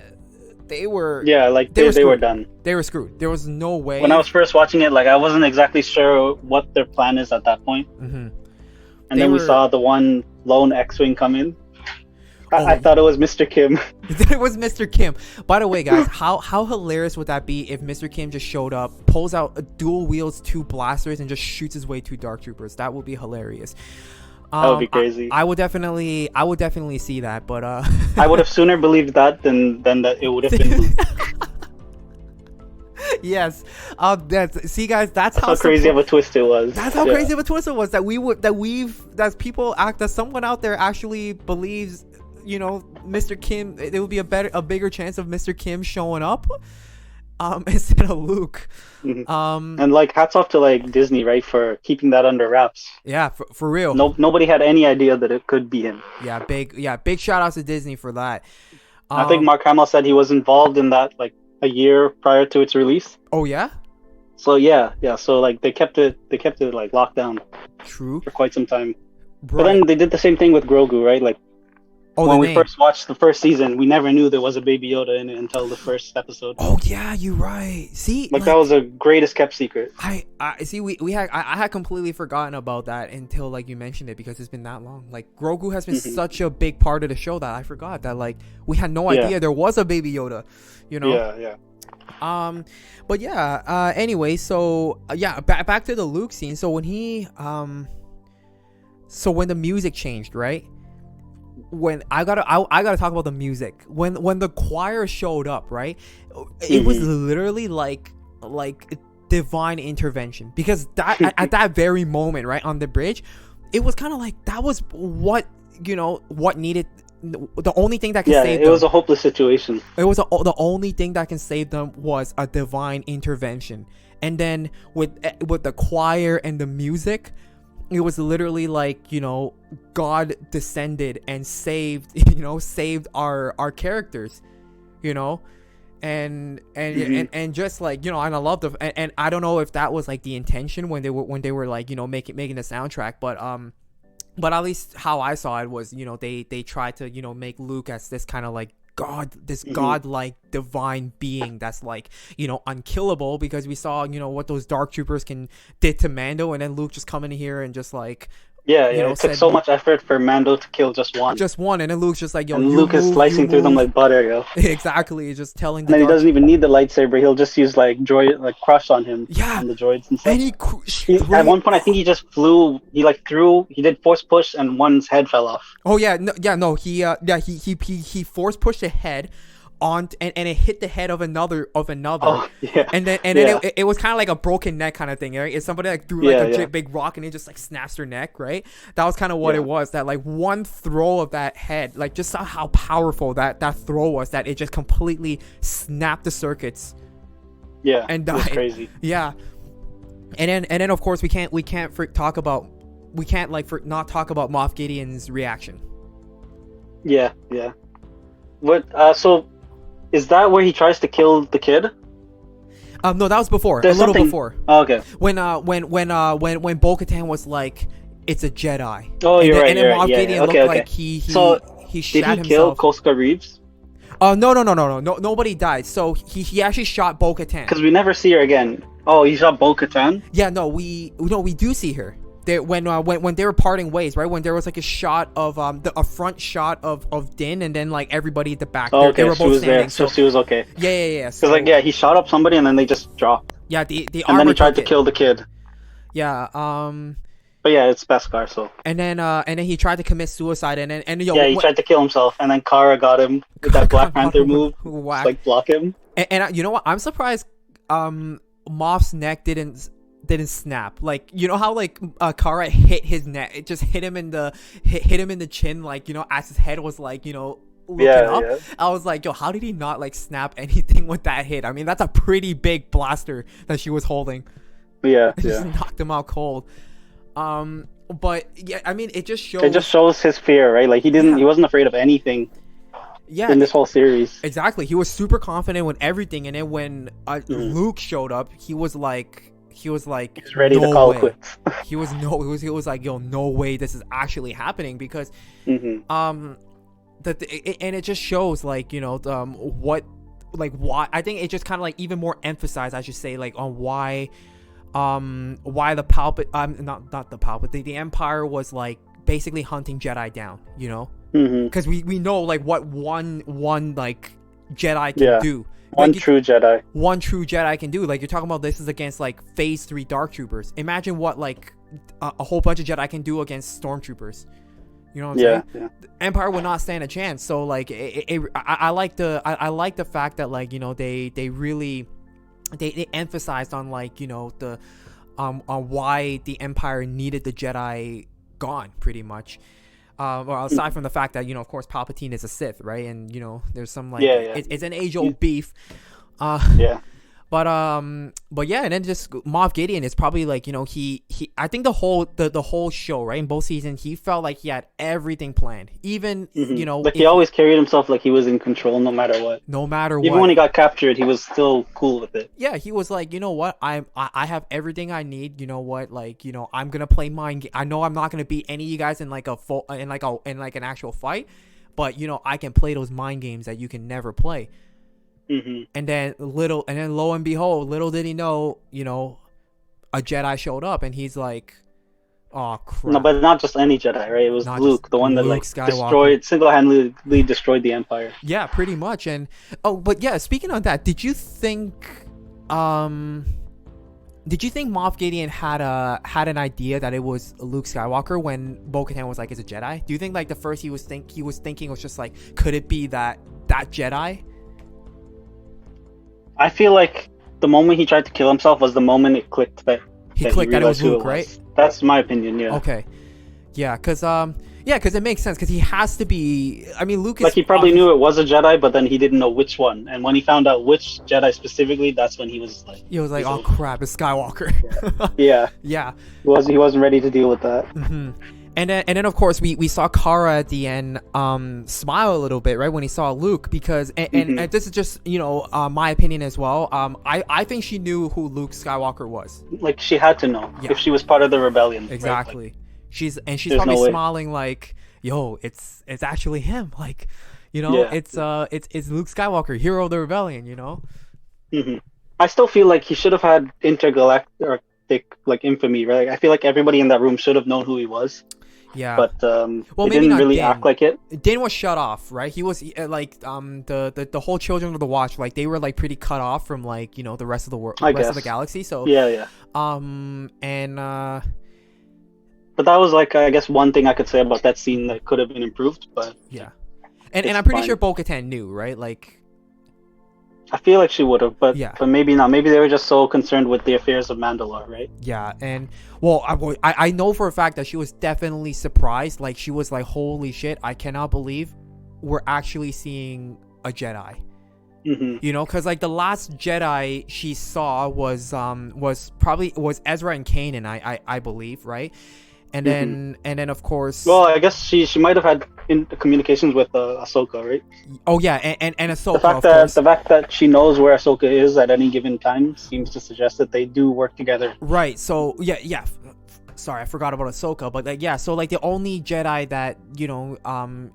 they were they were done. They were screwed. There was no way. When I was first watching it, like, I wasn't exactly sure what their plan is at that point. Mm-hmm. And then we saw the one lone X-wing come in. I thought it was Mr. Kim. It was Mr. Kim. By the way, guys, how hilarious would that be if Mr. Kim just showed up, pulls out a dual wields 2 blasters, and just shoots his way 2 Dark Troopers? That would be hilarious. That would be crazy. I would definitely see that, but I would have sooner believed that than that it would have been Luke. Yes. See, guys, that's how crazy of a twist it was. That's how crazy of a twist it was that someone out there actually believes, you know, Mr. Kim. There would be a bigger chance of Mr. Kim showing up instead of Luke. Mm-hmm. And, like, hats off to, like, Disney, right, for keeping that under wraps. Yeah, for real. Nobody had any idea that it could be him. Big shout out to Disney for that. I think Mark Hamill said he was involved in that, like, a year prior to its release. Oh yeah. So yeah. So, like, they kept it like locked down. True. For quite some time. Right. But then they did the same thing with Grogu, right? Like, when we first watched the first season, we never knew there was a Baby Yoda in it until the first episode. Oh yeah, you're right. See, like, that was the greatest kept secret. I see. I had completely forgotten about that until, like, you mentioned it, because it's been that long. Like, Grogu has been such a big part of the show that I forgot that, like, we had no idea there was a Baby Yoda. You know. Yeah. But yeah. Anyway, so back to the Luke scene. So when when the music changed, right? When I gotta talk about the music. When the choir showed up, right? It was literally like divine intervention, because that at that very moment, right, on the bridge, it was kind of like that was what needed. The only thing that can save them. It was a hopeless situation. It was the only thing that can save them was a divine intervention. And then with the choir and the music, it was literally like, you know, God descended and saved our characters, you know. and just like, and I love and I don't know if that was like the intention when they were like, making the soundtrack, but at least how I saw it was, they tried to, make Luke as this kind of like godlike divine being that's like, unkillable, because we saw, what those dark troopers did to Mando, and then Luke just come in here and just like, it took so much effort for Mando to kill just one, and then Luke's just like, and Luke is slicing through them like butter, Exactly, just telling. And then he doesn't even need the lightsaber; he'll just use like droid, like crush on him, on the droids and stuff. And at one point, I think he just flew. He did force push, and one's head fell off. Oh yeah, no, he force pushed the head on, and it hit the head of another. Oh, yeah. And then it was kind of like a broken neck kind of thing, right? It's somebody like threw like a big rock and it just like snaps their neck, right? That was kind of what it was. That like one throw of that head, like just saw how powerful that throw was, that it just completely snapped the circuits. Yeah, and died. It was crazy. Yeah, and then of course we can't not talk about Moff Gideon's reaction. Yeah. What? So. Is that where he tries to kill the kid? No, that was before. There's a little something... before. Oh, okay. When Bo-Katan was like, "It's a Jedi." Oh, you're right. And then Moff Gideon looked like he so he shot himself. Did he kill Koska Reeves? No, nobody died. So he actually shot Bo-Katan. Because we never see her again. Oh, he shot Bo-Katan? Yeah, we do see her. When they were parting ways, right? When there was like a shot of a front shot of Din, and then like everybody at the back. Oh, okay, they were she both was standing, there, so she was okay. Yeah. Because he shot up somebody and then they just dropped. Yeah, the and then he tried to kill the kid. Yeah. But yeah, it's Beskar, so. And then he tried to commit suicide, he tried to kill himself, and then Kara got him with that Black Panther move, just, like block him. And you know what? I'm surprised. Moff's neck didn't snap. Like, you know how like Kara hit his neck, it just hit him in the chin, like, as his head was like, looking up. Yeah. I was like, yo, how did he not like snap anything with that hit? I mean, that's a pretty big blaster that she was holding. Yeah. It just knocked him out cold. But yeah, I mean, it just shows his fear, right? Like he wasn't afraid of anything. Yeah, in this whole series. Exactly. He was super confident with everything, and then when Luke showed up, he was ready to call quits. he was like, yo, no way this is actually happening, because and it just shows like, why I think it just kind of like even more emphasized, I should say, like on why the Empire was like basically hunting Jedi down, because we know like what one like Jedi can do. One true Jedi can do. Like, you're talking about, this is against like phase 3 dark troopers. Imagine what like a whole bunch of Jedi can do against stormtroopers. You know what I'm saying? Yeah. The Empire would not stand a chance. So like I like the fact that like, they really they emphasized on like, the on why the Empire needed the Jedi gone, pretty much. Well, aside from the fact that, of course, Palpatine is a Sith, right? And, there's some like it's an age-old beef. But yeah, and then just Moff Gideon is probably like, he I think the whole show, right, in both seasons, he felt like he had everything planned. Even like he always carried himself like he was in control no matter what. Even when he got captured, he was still cool with it. Yeah, he was like, what, I have everything I need. You know what, like, I'm gonna play mind. I know I'm not gonna beat any of you guys in like an actual fight, but I can play those mind games that you can never play. And then lo and behold, little did he know, a Jedi showed up, and he's like, oh crap. No, but not just any Jedi, right? It was Luke, the one that like Skywalker. single-handedly destroyed the Empire. Yeah, pretty much. And but yeah, speaking of that, did you think Moff Gideon had an idea that it was Luke Skywalker when Bo-Katan was like, "Is a Jedi"? Do you think like the first he was thinking was just like, could it be that Jedi? I feel like the moment he tried to kill himself was the moment it clicked that it was Luke, right? That's my opinion, yeah. Okay. Yeah, because it makes sense, because he has to be. I mean, Luke is like, he probably knew it was a Jedi, but then he didn't know which one. And when he found out which Jedi specifically, that's when he was like, oh crap, it's Skywalker. Yeah. Yeah. He wasn't ready to deal with that. And then of course we saw Kara at the end smile a little bit, right, when he saw Luke, because and this is just, you know, my opinion as well. I think she knew who Luke Skywalker was. Like, she had to know if she was part of the rebellion. Exactly. Right? Like, she's there's probably no way. smiling like, yo, it's actually him. Like, you know, it's Luke Skywalker, hero of the rebellion, you know? I still feel like he should have had intergalactic like infamy, right? I feel like everybody in that room should have known who he was. Yeah. But well, it maybe didn't not really Din. act like it. Din was shut off, right? He was like the whole Children of the Watch, like they were like pretty cut off from, like, you know, the rest of the world, I rest guess. of the galaxy. So Yeah. and But that was, like, I guess one thing I could say about that scene that could have been improved. But yeah, and it's I'm pretty fine. sure Bo-Katan knew, right? Like, I feel like she would have, but Yeah. but maybe not. Maybe they were just so concerned with the affairs of Mandalore, right? yeah, and well, I know for a fact that she was definitely surprised. Like, she was like, holy shit, I cannot believe we're actually seeing a Jedi. You know, because like the last Jedi she saw was Ezra and Kanan, I believe, right? And then of course, Well, I guess she might have had communications with Ahsoka, right? oh yeah, and Ahsoka, The fact that she knows where Ahsoka is at any given time seems to suggest that they do work together. Right. So yeah. Sorry, I forgot about Ahsoka, but like, yeah. So like the only Jedi that, you know,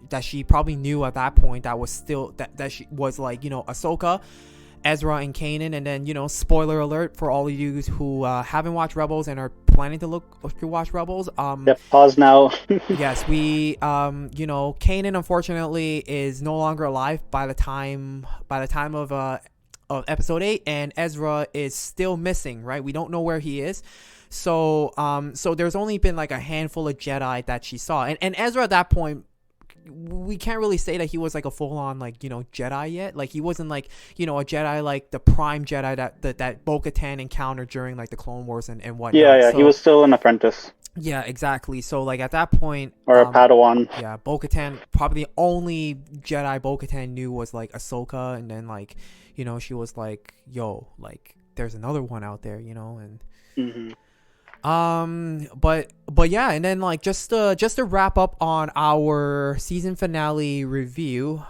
that she probably knew at that point that was still that she was, like, you know, Ahsoka, Ezra, and Kanan. And then, you know, spoiler alert for all of you who haven't watched Rebels and are planning to watch Rebels. Yep. Pause now. Yes, we you know, Kanan unfortunately is no longer alive by the time of episode 8, and Ezra is still missing, right? We don't know where he is. So there's only been like a handful of Jedi that she saw, and Ezra at that point, we can't really say that he was like a full on, like, you know, Jedi yet. Like, he wasn't like, you know, a Jedi like the prime Jedi that Bo-Katan encountered during like the Clone Wars and whatnot. Yeah. So, He was still an apprentice yeah, exactly. So like at that point, or a Padawan. yeah, Bo-Katan, probably the only Jedi Bo-Katan knew was like Ahsoka, and then, like, you know, she was like, yo, like, there's another one out there, you know. And but yeah, and then like just to wrap up on our season finale review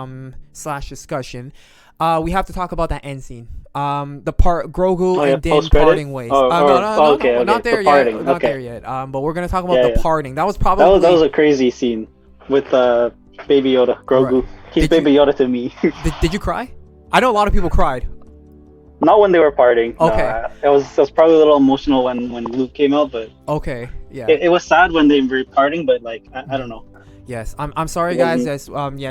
/ discussion, we have to talk about that end scene. The part Grogu and Din parting ways. No, not there yet. Not there yet. But we're gonna talk about the parting. That was probably that was a crazy scene with Baby Yoda, Grogu. Right. He's Baby Yoda to me. Did you cry? I know a lot of people cried. Not when they were parting. Okay. It was probably a little emotional when Luke came out, but okay, yeah. It was sad when they were parting, but like I don't know. Yes, I'm sorry, guys. Yes,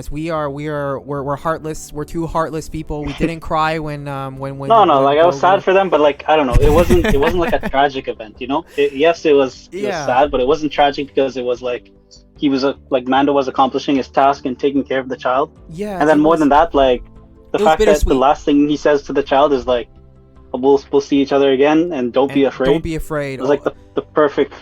we're heartless. We're two heartless people. We didn't cry when No, like I was sad for them, but like I don't know. It wasn't like a tragic event, you know. It was sad, but it wasn't tragic because it was like he was Mando was accomplishing his task and taking care of the child. Yeah. And then more than that, like the fact that the last thing he says to the child is like, we'll see each other again, and don't be afraid. Don't be afraid. It was like the perfect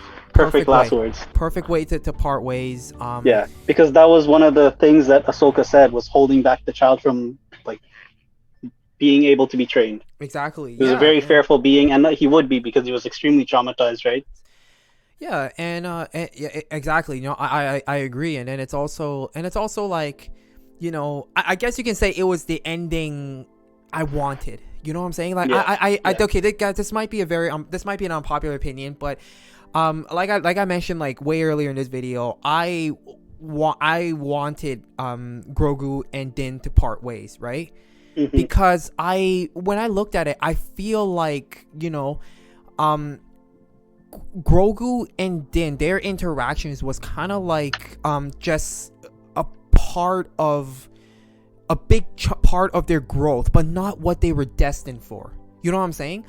last words. Perfect way to part ways. Yeah, because that was one of the things that Ahsoka said was holding back the child from like being able to be trained. Exactly. He was a very fearful being, and he would be because he was extremely traumatized, right? Yeah, and yeah, exactly. You know, I agree, and then it's also like, you know, I guess you can say it was the ending I wanted. You know what I'm saying? Like, okay, this might be an unpopular opinion, but like I mentioned like way earlier in this video, I wanted Grogu and Din to part ways, right? Mm-hmm. Because when I looked at it, I feel like, you know, Grogu and Din, their interactions was kind of like just a big part of their growth, but not what they were destined for. You know what I'm saying?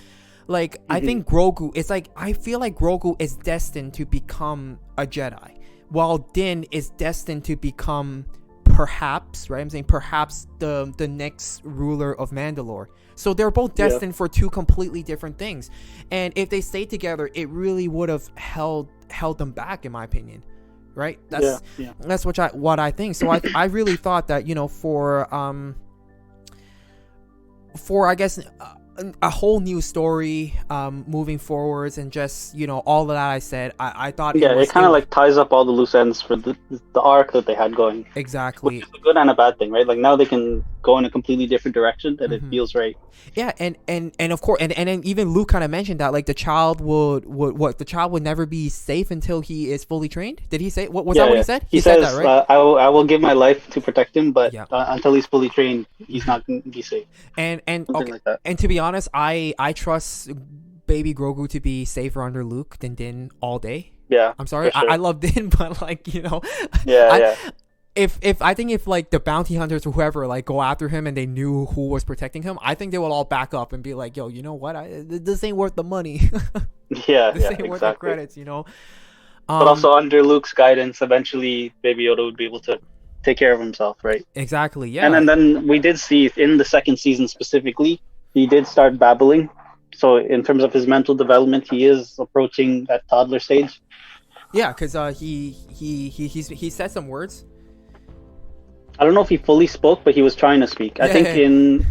Like, mm-hmm. I think Grogu, I feel like Grogu is destined to become a Jedi, while Din is destined to become perhaps the next ruler of Mandalore. So they're both destined for two completely different things. And if they stayed together, it really would have held them back, in my opinion. Right? That's what I think. So I really thought that, you know, for I guess a whole new story moving forwards, and just, you know, all of that I said, I thought Yeah, it it kind of was like ties up all the loose ends for the arc that they had going, which exactly. is a good and a bad thing, right? Like now they can go in a completely different direction, and it Mhm. feels right. Yeah, and of course, and then even Luke kind of mentioned that, like, the child the child would never be safe until he is fully trained. Did he say what was Yeah, that what yeah. he said? He Said says, that, right? I will give my life to protect him, but Yeah. until he's fully trained, he's not going to be safe. And Something okay, like that. and to be honest, I trust baby Grogu to be safer under Luke than Din all day. Yeah, I'm sorry, for sure. I love Din, but, like, you know, Yeah, I, yeah. if I think if, like, the bounty hunters or whoever, like, go after him and they knew who was protecting him, I think they will all back up and be like, yo, you know what, this ain't worth the money. Yeah, This yeah, ain't worth the exactly. credits, you know. But also under Luke's guidance, eventually Baby Yoda would be able to take care of himself, right? Exactly, And yeah. then we did see in the second season specifically, he did start babbling. So in terms of his mental development, he is approaching that toddler stage. Yeah, because he said some words. I don't know if he fully spoke, but he was trying to speak. I think Yeah. in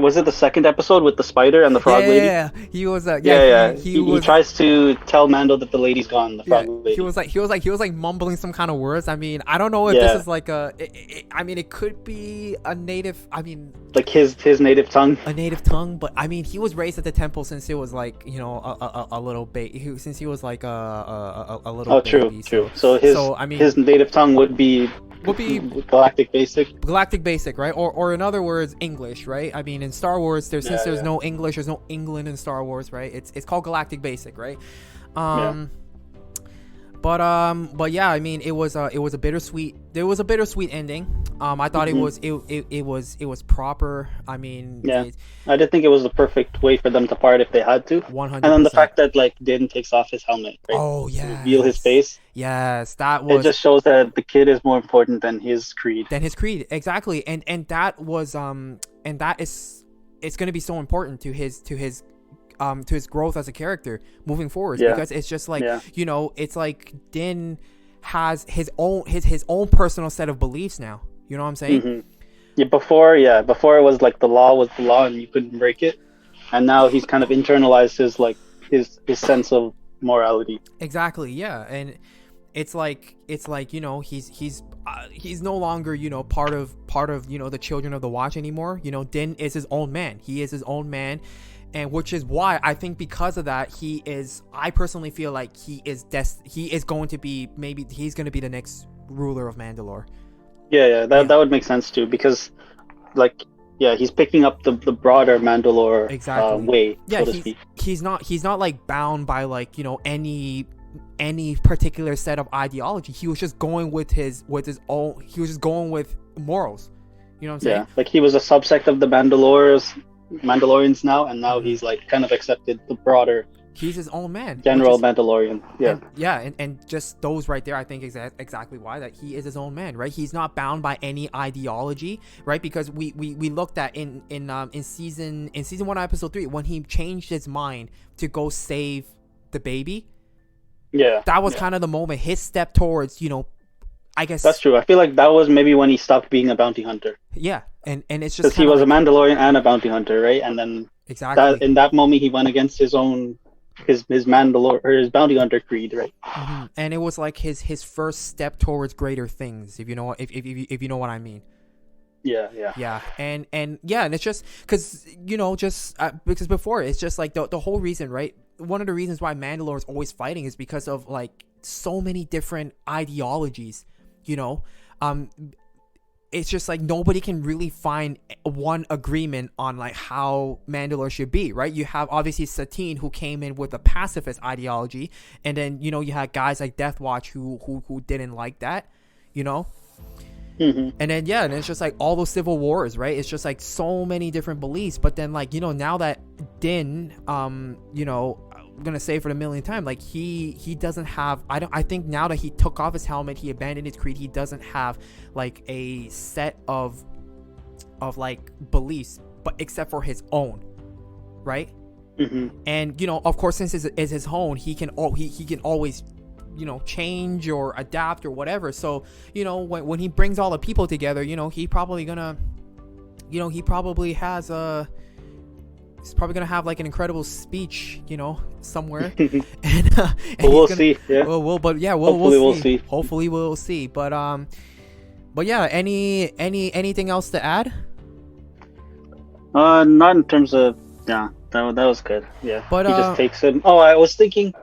was it the second episode with the spider and the frog lady? Yeah, he was Yeah. he He was tries to tell Mando that the lady's gone, the yeah, frog lady. he was like mumbling some kind of words. I mean, I don't know if Yeah. this is like I mean, it could be a native, I mean, Like his native tongue. a native tongue, but I mean, he was raised at the temple since it was, like, you know, a little baby, since he was like a little Oh, baby. true. So I mean, his native tongue would be Galactic Basic. Galactic Basic, right? Or in other words, English, right? I mean, in Star Wars, since there's no English, there's no England in Star Wars, right? It's called Galactic Basic, right? But yeah, I mean, it was a bittersweet. There was a bittersweet ending. I thought it was proper. I mean, I did think it was the perfect way for them to part if they had to. 100%. And then the fact that, like, Din takes off his helmet, right? Oh yeah, to reveal his face. Yes, that was. It just shows that the kid is more important than his creed. Exactly, and that was and that is, it's going to be so important to his growth as a character moving forward, because it's just like, you know, it's like Din has his own personal set of beliefs now. You know what I'm saying? Mm-hmm. Before it was like the law was the law and you couldn't break it, and now he's kind of internalized his sense of morality. Exactly, yeah, and it's like, you know, he's no longer, you know, part of you know, the Children of the Watch anymore. You know, Din is his own man. He is his own man. And which is why I think, because of that, I personally feel like he is going to be, maybe he's going to be the next ruler of Mandalore. That would make sense too, because, like, he's picking up the broader Mandalore way, so to speak. He's not like bound by, like, you know, any particular set of ideology. He was just going with his own. He was just going with morals. You know what I'm saying? Yeah, like he was a subsect of the Mandalorians now, and now he's like kind of accepted the broader. He's his own man. General Mandalorian. Yeah. And just those right there, I think exactly why that he is his own man, right? He's not bound by any ideology, right? Because we looked at in season 1, episode 3, when he changed his mind to go save the baby. Yeah. That was kind of the moment, his step towards, you know, I guess. That's true. I feel like that was maybe when he stopped being a bounty hunter. Yeah. And it's just because he was a Mandalorian and a bounty hunter, right? And then in that moment he went against his own his bounty hunter creed, right? Mm-hmm. And it was like his first step towards greater things, if you know what I mean. Yeah. And it's just because, you know, because before, it's just like the whole reason, right? One of the reasons why Mandalore is always fighting is because of, like, so many different ideologies, you know. It's just like nobody can really find one agreement on, like, how Mandalore should be, right? You have obviously Satine, who came in with a pacifist ideology, and then, you know, you had guys like Death Watch who didn't like that, you know. Mm-hmm. And then and it's just like all those civil wars, right? It's just like so many different beliefs. But then, like, you know, now that Din, you know, I'm gonna say for the millionth time, like, he doesn't have, I think now that he took off his helmet, he abandoned his creed, he doesn't have, like, a set of like beliefs, but except for his own, right? Mm-hmm. And, you know, of course, since it's his own, he can always, you know, change or adapt or whatever. So, you know, when he brings all the people together, you know, he probably has He's probably gonna have like an incredible speech, you know, somewhere. But And we'll see. Yeah. Hopefully we'll see. Hopefully we'll see. But yeah, anything else to add? Not in terms of, yeah, that was good. Yeah, But he just takes him. Oh, I was thinking,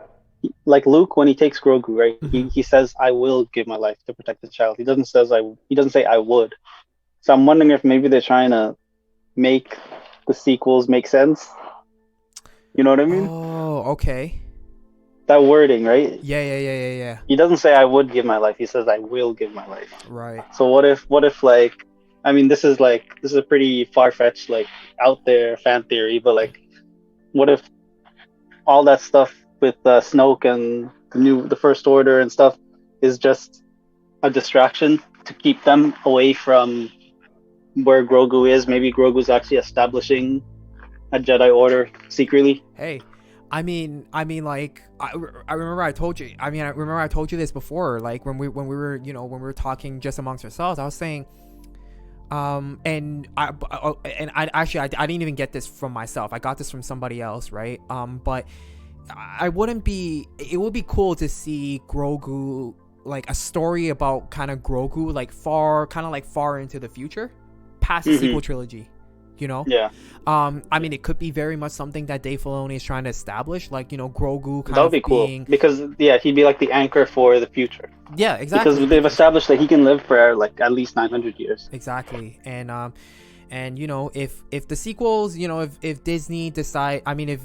like Luke when he takes Grogu, right? Mhm. He says, "I will give my life to protect the child." He doesn't say I would. So I'm wondering if maybe they're trying to make the sequels make sense. You know what I mean? Oh, okay. That wording, right? Yeah. He doesn't say I would give my life. He says I will give my life. Right. So what if like, I mean, this is a pretty far-fetched, like, out there fan theory, but like, what if all that stuff with Snoke and the First Order and stuff is just a distraction to keep them away from where Grogu is? Maybe Grogu's actually establishing a Jedi Order secretly. Hey, I mean, like I remember I told you. I remember I told you this before. Like when we were, you know, when we were talking just amongst ourselves, I was saying, and I didn't even get this from myself. I got this from somebody else, right? But it would be cool to see Grogu, like a story about kind of Grogu, like far into the future, past the sequel trilogy. You know, Yeah, I mean, it could be very much something that Dave Filoni is trying to establish, like, you know, Grogu kind that would of be cool being, because he'd be like the anchor for the future. yeah, exactly, Because they've established that he can live for like at least 900 years. exactly, and you know, if the sequels, you know, if Disney decide, I mean, if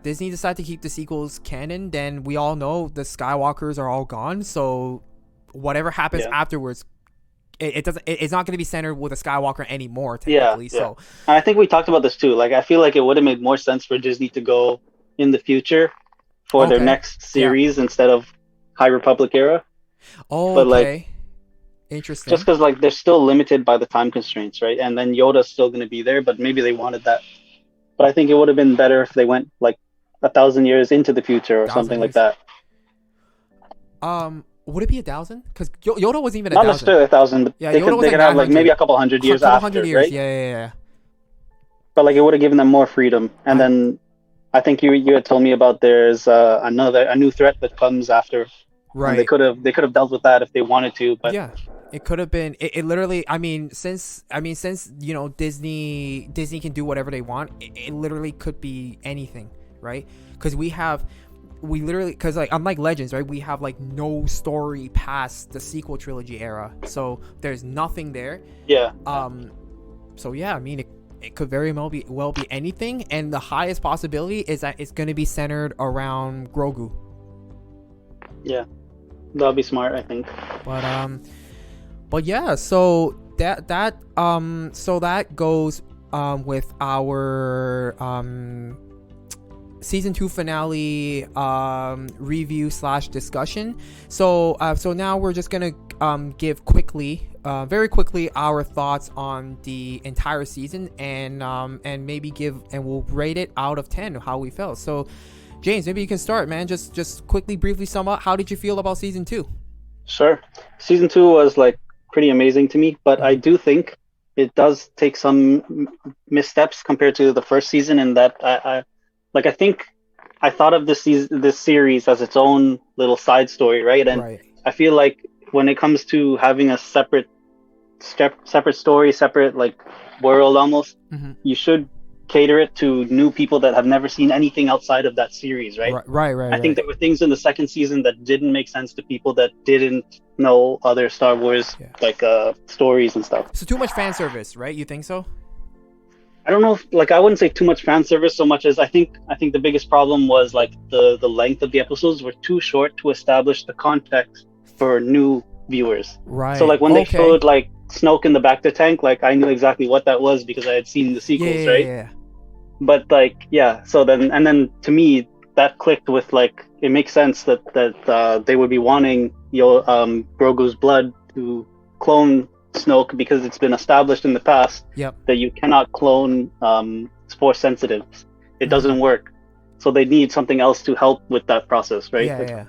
Disney decide to keep the sequels canon, then we all know the Skywalkers are all gone, so whatever happens afterwards, it's not going to be centered with a Skywalker anymore, technically. So and I think we talked about this too. Like, I feel like it would have made more sense for Disney to go in the future for their next series instead of High Republic era. Oh, but okay. Like, interesting. just because like they're still limited by the time constraints, right? And then Yoda's still going to be there, but maybe they wanted that. But I think it would have been better if they went like 1,000 years into the future or something like that. Would it be 1,000? Because Yoda wasn't even 1,000. Not necessarily 1,000, but yeah, they could have like maybe a couple hundred years after, right? Yeah. But like it would have given them more freedom. And then I think you had told me about there's a new threat that comes after. Right. And they could have dealt with that if they wanted to. But yeah, it could have been. It literally. I mean, since you know Disney can do whatever they want. It literally could be anything, right? Because we literally, because like unlike Legends, right, we have like no story past the sequel trilogy era, so there's nothing there. Yeah. So yeah, I mean, it could very well be anything, and the highest possibility is that it's going to be centered around Grogu. Yeah, that'll be smart, I think. But yeah, so that goes with our season 2 finale review / discussion. So now we're just gonna give very quickly our thoughts on the entire season, and maybe we'll rate it out of 10 how we felt. So James, maybe you can start, man. Just quickly, briefly sum up, how did you feel about season 2? Sure. Season 2 was like pretty amazing to me, but I do think it does take some missteps compared to the first season, in that I think I thought of this series as its own little side story, right? And I feel like when it comes to having a separate story, separate like world almost, you should cater it to new people that have never seen anything outside of that series, right? Right. I think there were things in the second season that didn't make sense to people that didn't know other Star Wars like stories and stuff. So too much fan service, right? You think so? I don't know if, like, I wouldn't say too much fan service so much as I think the biggest problem was like the length of the episodes were too short to establish the context for new viewers. Right. So like when they showed like Snoke in the Bacta tank, like I knew exactly what that was because I had seen the sequels, right? Yeah. But like, so then to me that clicked with like, it makes sense that they would be wanting Grogu's blood to clone Snoke, because it's been established in the past that you cannot clone Force sensitives. It doesn't work. so they need something else to help with that process, right? Yeah, Like, yeah.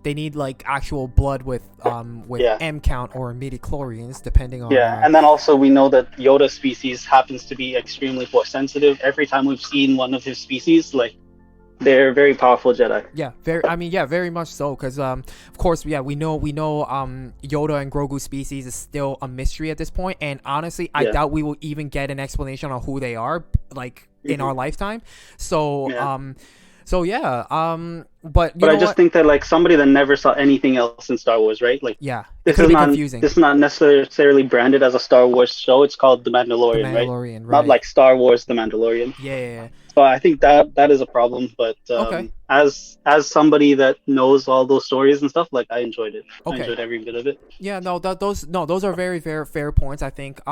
They need like actual blood with Yeah. M count or midichlorians depending on yeah, and then also we know that Yoda species happens to be extremely force sensitive. Every time we've seen one of his species, like, they're very powerful Jedi. Yeah, very much so, because of course, yeah, we know Yoda and Grogu species is still a mystery at this point, and honestly, I Yeah. doubt we will even get an explanation on who they are, like, in our lifetime. So Yeah. but But I just think that, like, somebody that never saw anything else in Star Wars, right? Like, yeah, it this could is be not confusing. this is not necessarily branded as a Star Wars show. It's called The Mandalorian, right? Mandalorian, Not right? like Star Wars The Mandalorian. Yeah. So I think that is a problem. But Okay. as somebody that knows all those stories and stuff, like, I enjoyed it. I Okay. enjoyed every bit of it. Yeah, no, those are very fair points, I think.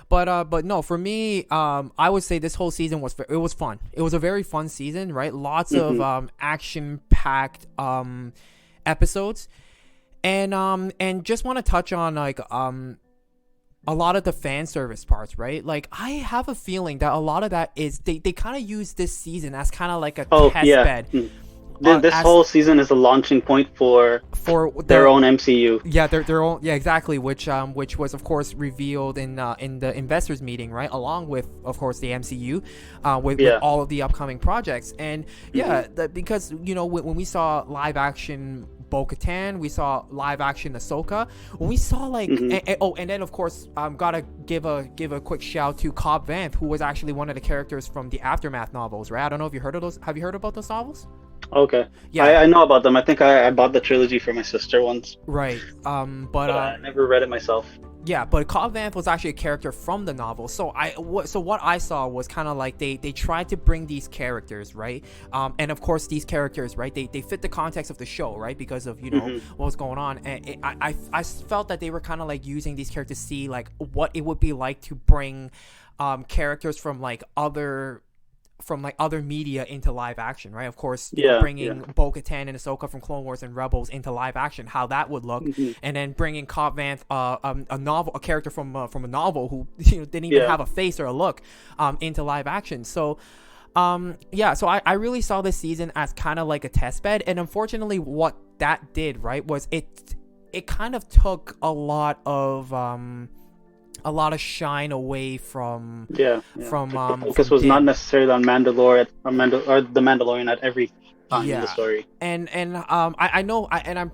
But no, for me, I would say this whole season was fun. It was a very fun season, right? Lots of action packed episodes, and just want to touch on, like, a lot of the fan service parts, right? Like, I have a feeling that a lot of that is they kind of use this season as kind of like a test bed. This whole season is a launching point for their own MCU. Yeah, their own. Yeah, exactly. Which was of course revealed in the investors meeting, right? Along with, of course, the MCU, with all of the upcoming projects. And because when we saw live action Bo-Katan, we saw live action Ahsoka. When we saw, like, and then of course, gotta give a quick shout to Cobb Vanth, who was actually one of the characters from the Aftermath novels, right? I don't know if you heard of those. Have you heard about those novels? Okay. Yeah, I know about them. I think I bought the trilogy for my sister once. Right. But I never read it myself. Yeah, but Cobb Vanth was actually a character from the novel. So what I saw was kind of like they tried to bring these characters, right? And of course these characters, right? They fit the context of the show, right? Because of what was going on. And I felt that they were kind of like using these characters to see, like, what it would be like to bring characters from other media into live action, right? Of course, bringing Bo-Katan and Ahsoka from Clone Wars and Rebels into live action, how that would look, and then bringing Cobb Vanth, a character from a novel who didn't even have a face or a look, into live action. So, so I really saw this season as kind of like a test bed, and unfortunately, what that did, right, was it kind of took a lot of shine away from focus was not necessarily on Mandalorian or the Mandalorian at every time in the story. And I know, I'm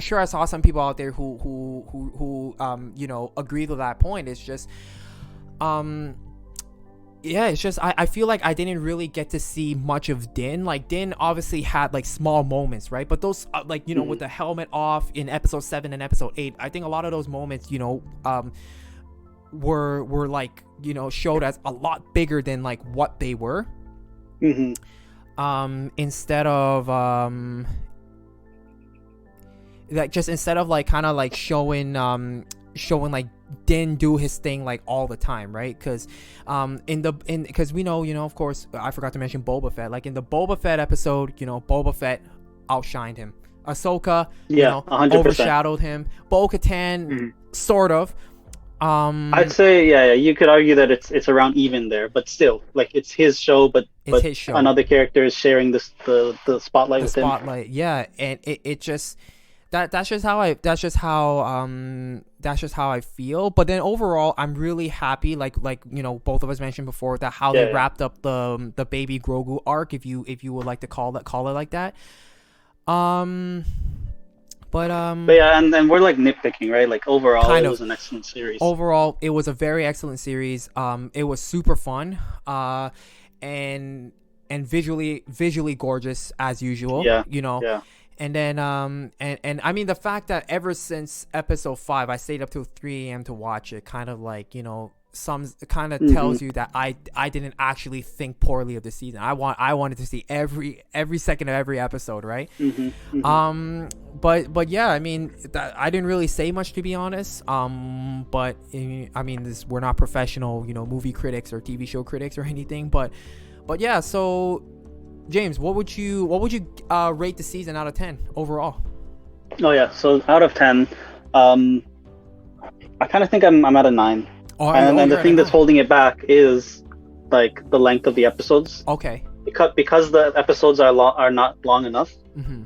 sure I saw some people out there who agreed with that point. It's just it's just I feel like I didn't really get to see much of Din. Like, Din obviously had, like, small moments, right? But those with the helmet off in episode 7 and episode 8, I think a lot of those moments were like, showed as a lot bigger than, like, what they were. Instead of like kind of like showing like Din do his thing, like, all the time, right? Because because we know, of course, I forgot to mention Boba Fett. Like, in the Boba Fett episode, Boba Fett outshined him. Ahsoka, 100%. overshadowed him. Bo-Katan, sort of. I'd say, you could argue that it's around even there, but still, like, it's his show, but his show. Another character is sharing the spotlight with him. Yeah, and it just that's just how I feel. But then overall, I'm really happy, like both of us mentioned before, that how they wrapped up the baby Grogu arc, if you would like to call it like that. But yeah, and we're, like, nitpicking, right? Like, overall, it was an excellent series. Overall, it was a very excellent series. It was super fun. And visually gorgeous as usual. Yeah. And then and I mean, the fact that ever since episode 5 I stayed up till 3 a.m. to watch it, kind of like, kind of tells you that I didn't actually think poorly of the season. I wanted to see every second of every episode, right? But yeah, I mean, I didn't really say much, to be honest. But I mean, we're not professional, movie critics or TV show critics or anything. But yeah, so James, what would you rate the season out of 10 overall? Oh yeah, so out of 10, I kind of think I'm at a 9. And the thing that's holding it back is, like, the length of the episodes. Okay. because the episodes are not long enough.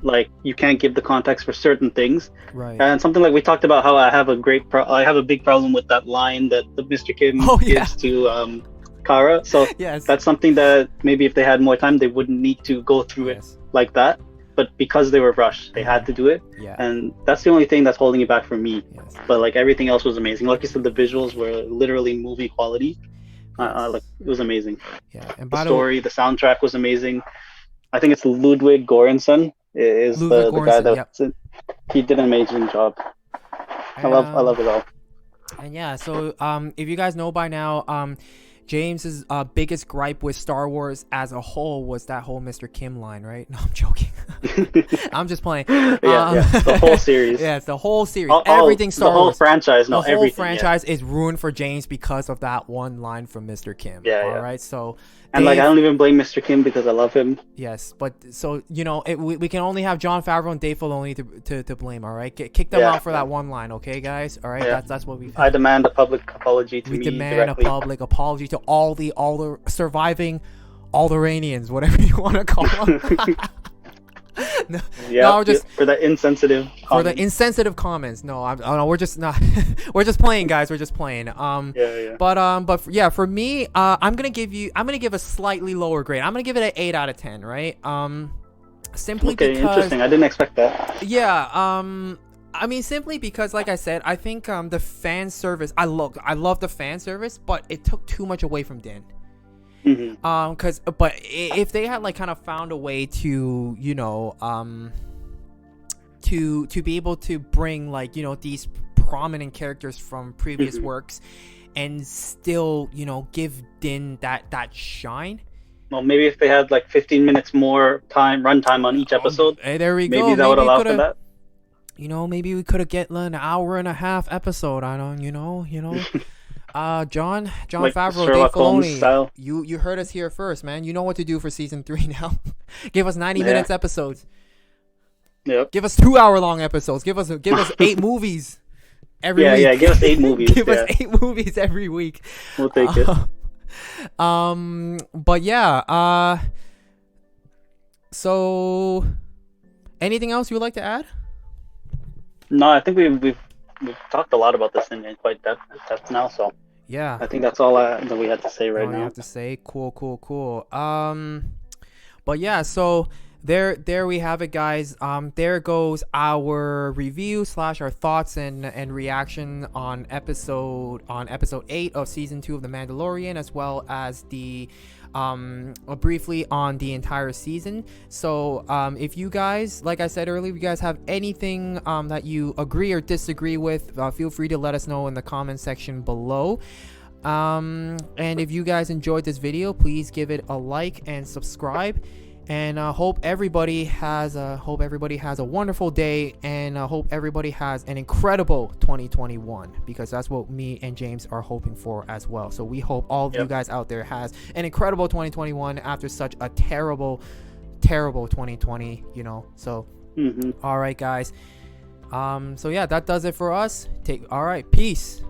Like you can't give the context for certain things, Right. and something like we talked about how I have a big problem with that line that the Mr. Kim gives to Kara. So Yes. that's something that maybe if they had more time, they wouldn't need to go through it like that. But because they were rushed, they had to do it. Yeah. And that's the only thing that's holding it back for me. Yes. But like everything else was amazing. Like you said, the visuals were literally movie quality. Like it was amazing. Yeah. And the story, the soundtrack was amazing. I think it's Ludwig Göransson is the guy that he did an amazing job. And, I love it all. And yeah, so if you guys know by now, James's biggest gripe with Star Wars as a whole was that whole Mr. Kim line, right? No, I'm joking. I'm just playing. The whole series. Yeah, it's the whole series. Everything Star Wars. The whole franchise. No, the whole everything, franchise is ruined for James because of that one line from Mr. Kim. All right, so. And like I don't even blame Mr. Kim because I love him. Yes, but so we can only have Jon Favreau and Dave Filoni to blame. All right, kick them out for that one line, okay, guys. All right, that's what we. I demand a public apology to me. We demand directly. a public apology to all the surviving Alderanians, whatever you want to call them. For the insensitive comments. For the insensitive comments. No, we're just not. We're just playing, guys. We're just playing. But yeah, for me, I'm gonna give a slightly lower grade. I'm gonna give it an 8 out of 10. Right. Simply because. Interesting. I didn't expect that. Yeah. I mean, simply because, like I said, I think the fan service. I love the fan service, but it took too much away from Din. But if they had like kind of found a way to to be able to bring like these prominent characters from previous works and still give Din that shine. Well, maybe if they had like 15 minutes more runtime on each episode. Hey, there we go. Maybe that would allow for that. Maybe we could have get an hour and a half episode. I don't, Jon like Favreau, Dave Filoni, you heard us here first, man. You know what to do for season 3 now. Give us 90 minutes episodes. Yep. Give us 2-hour long episodes. Give us 8 movies every week. Yeah, give us 8 movies. Give us 8 movies every week. We'll take it. But yeah, so anything else you would like to add? No, I think we've talked a lot about this in quite depth now, so yeah, I think that's all that we had to say right now. You have to say cool. But yeah, so there we have it, guys. There goes our review / our thoughts and reaction on episode 8 of season 2 of The Mandalorian, as well as the briefly on the entire season. So if you guys, like I said earlier, if you guys have anything that you agree or disagree with, feel free to let us know in the comment section below. And if you guys enjoyed this video, please give it a like and subscribe. And hope everybody has a wonderful day, and hope everybody has an incredible 2021, because that's what me and James are hoping for as well. So we hope all of you guys out there has an incredible 2021 after such a terrible 2020. So all right, guys. So yeah, that does it for us. All right, peace.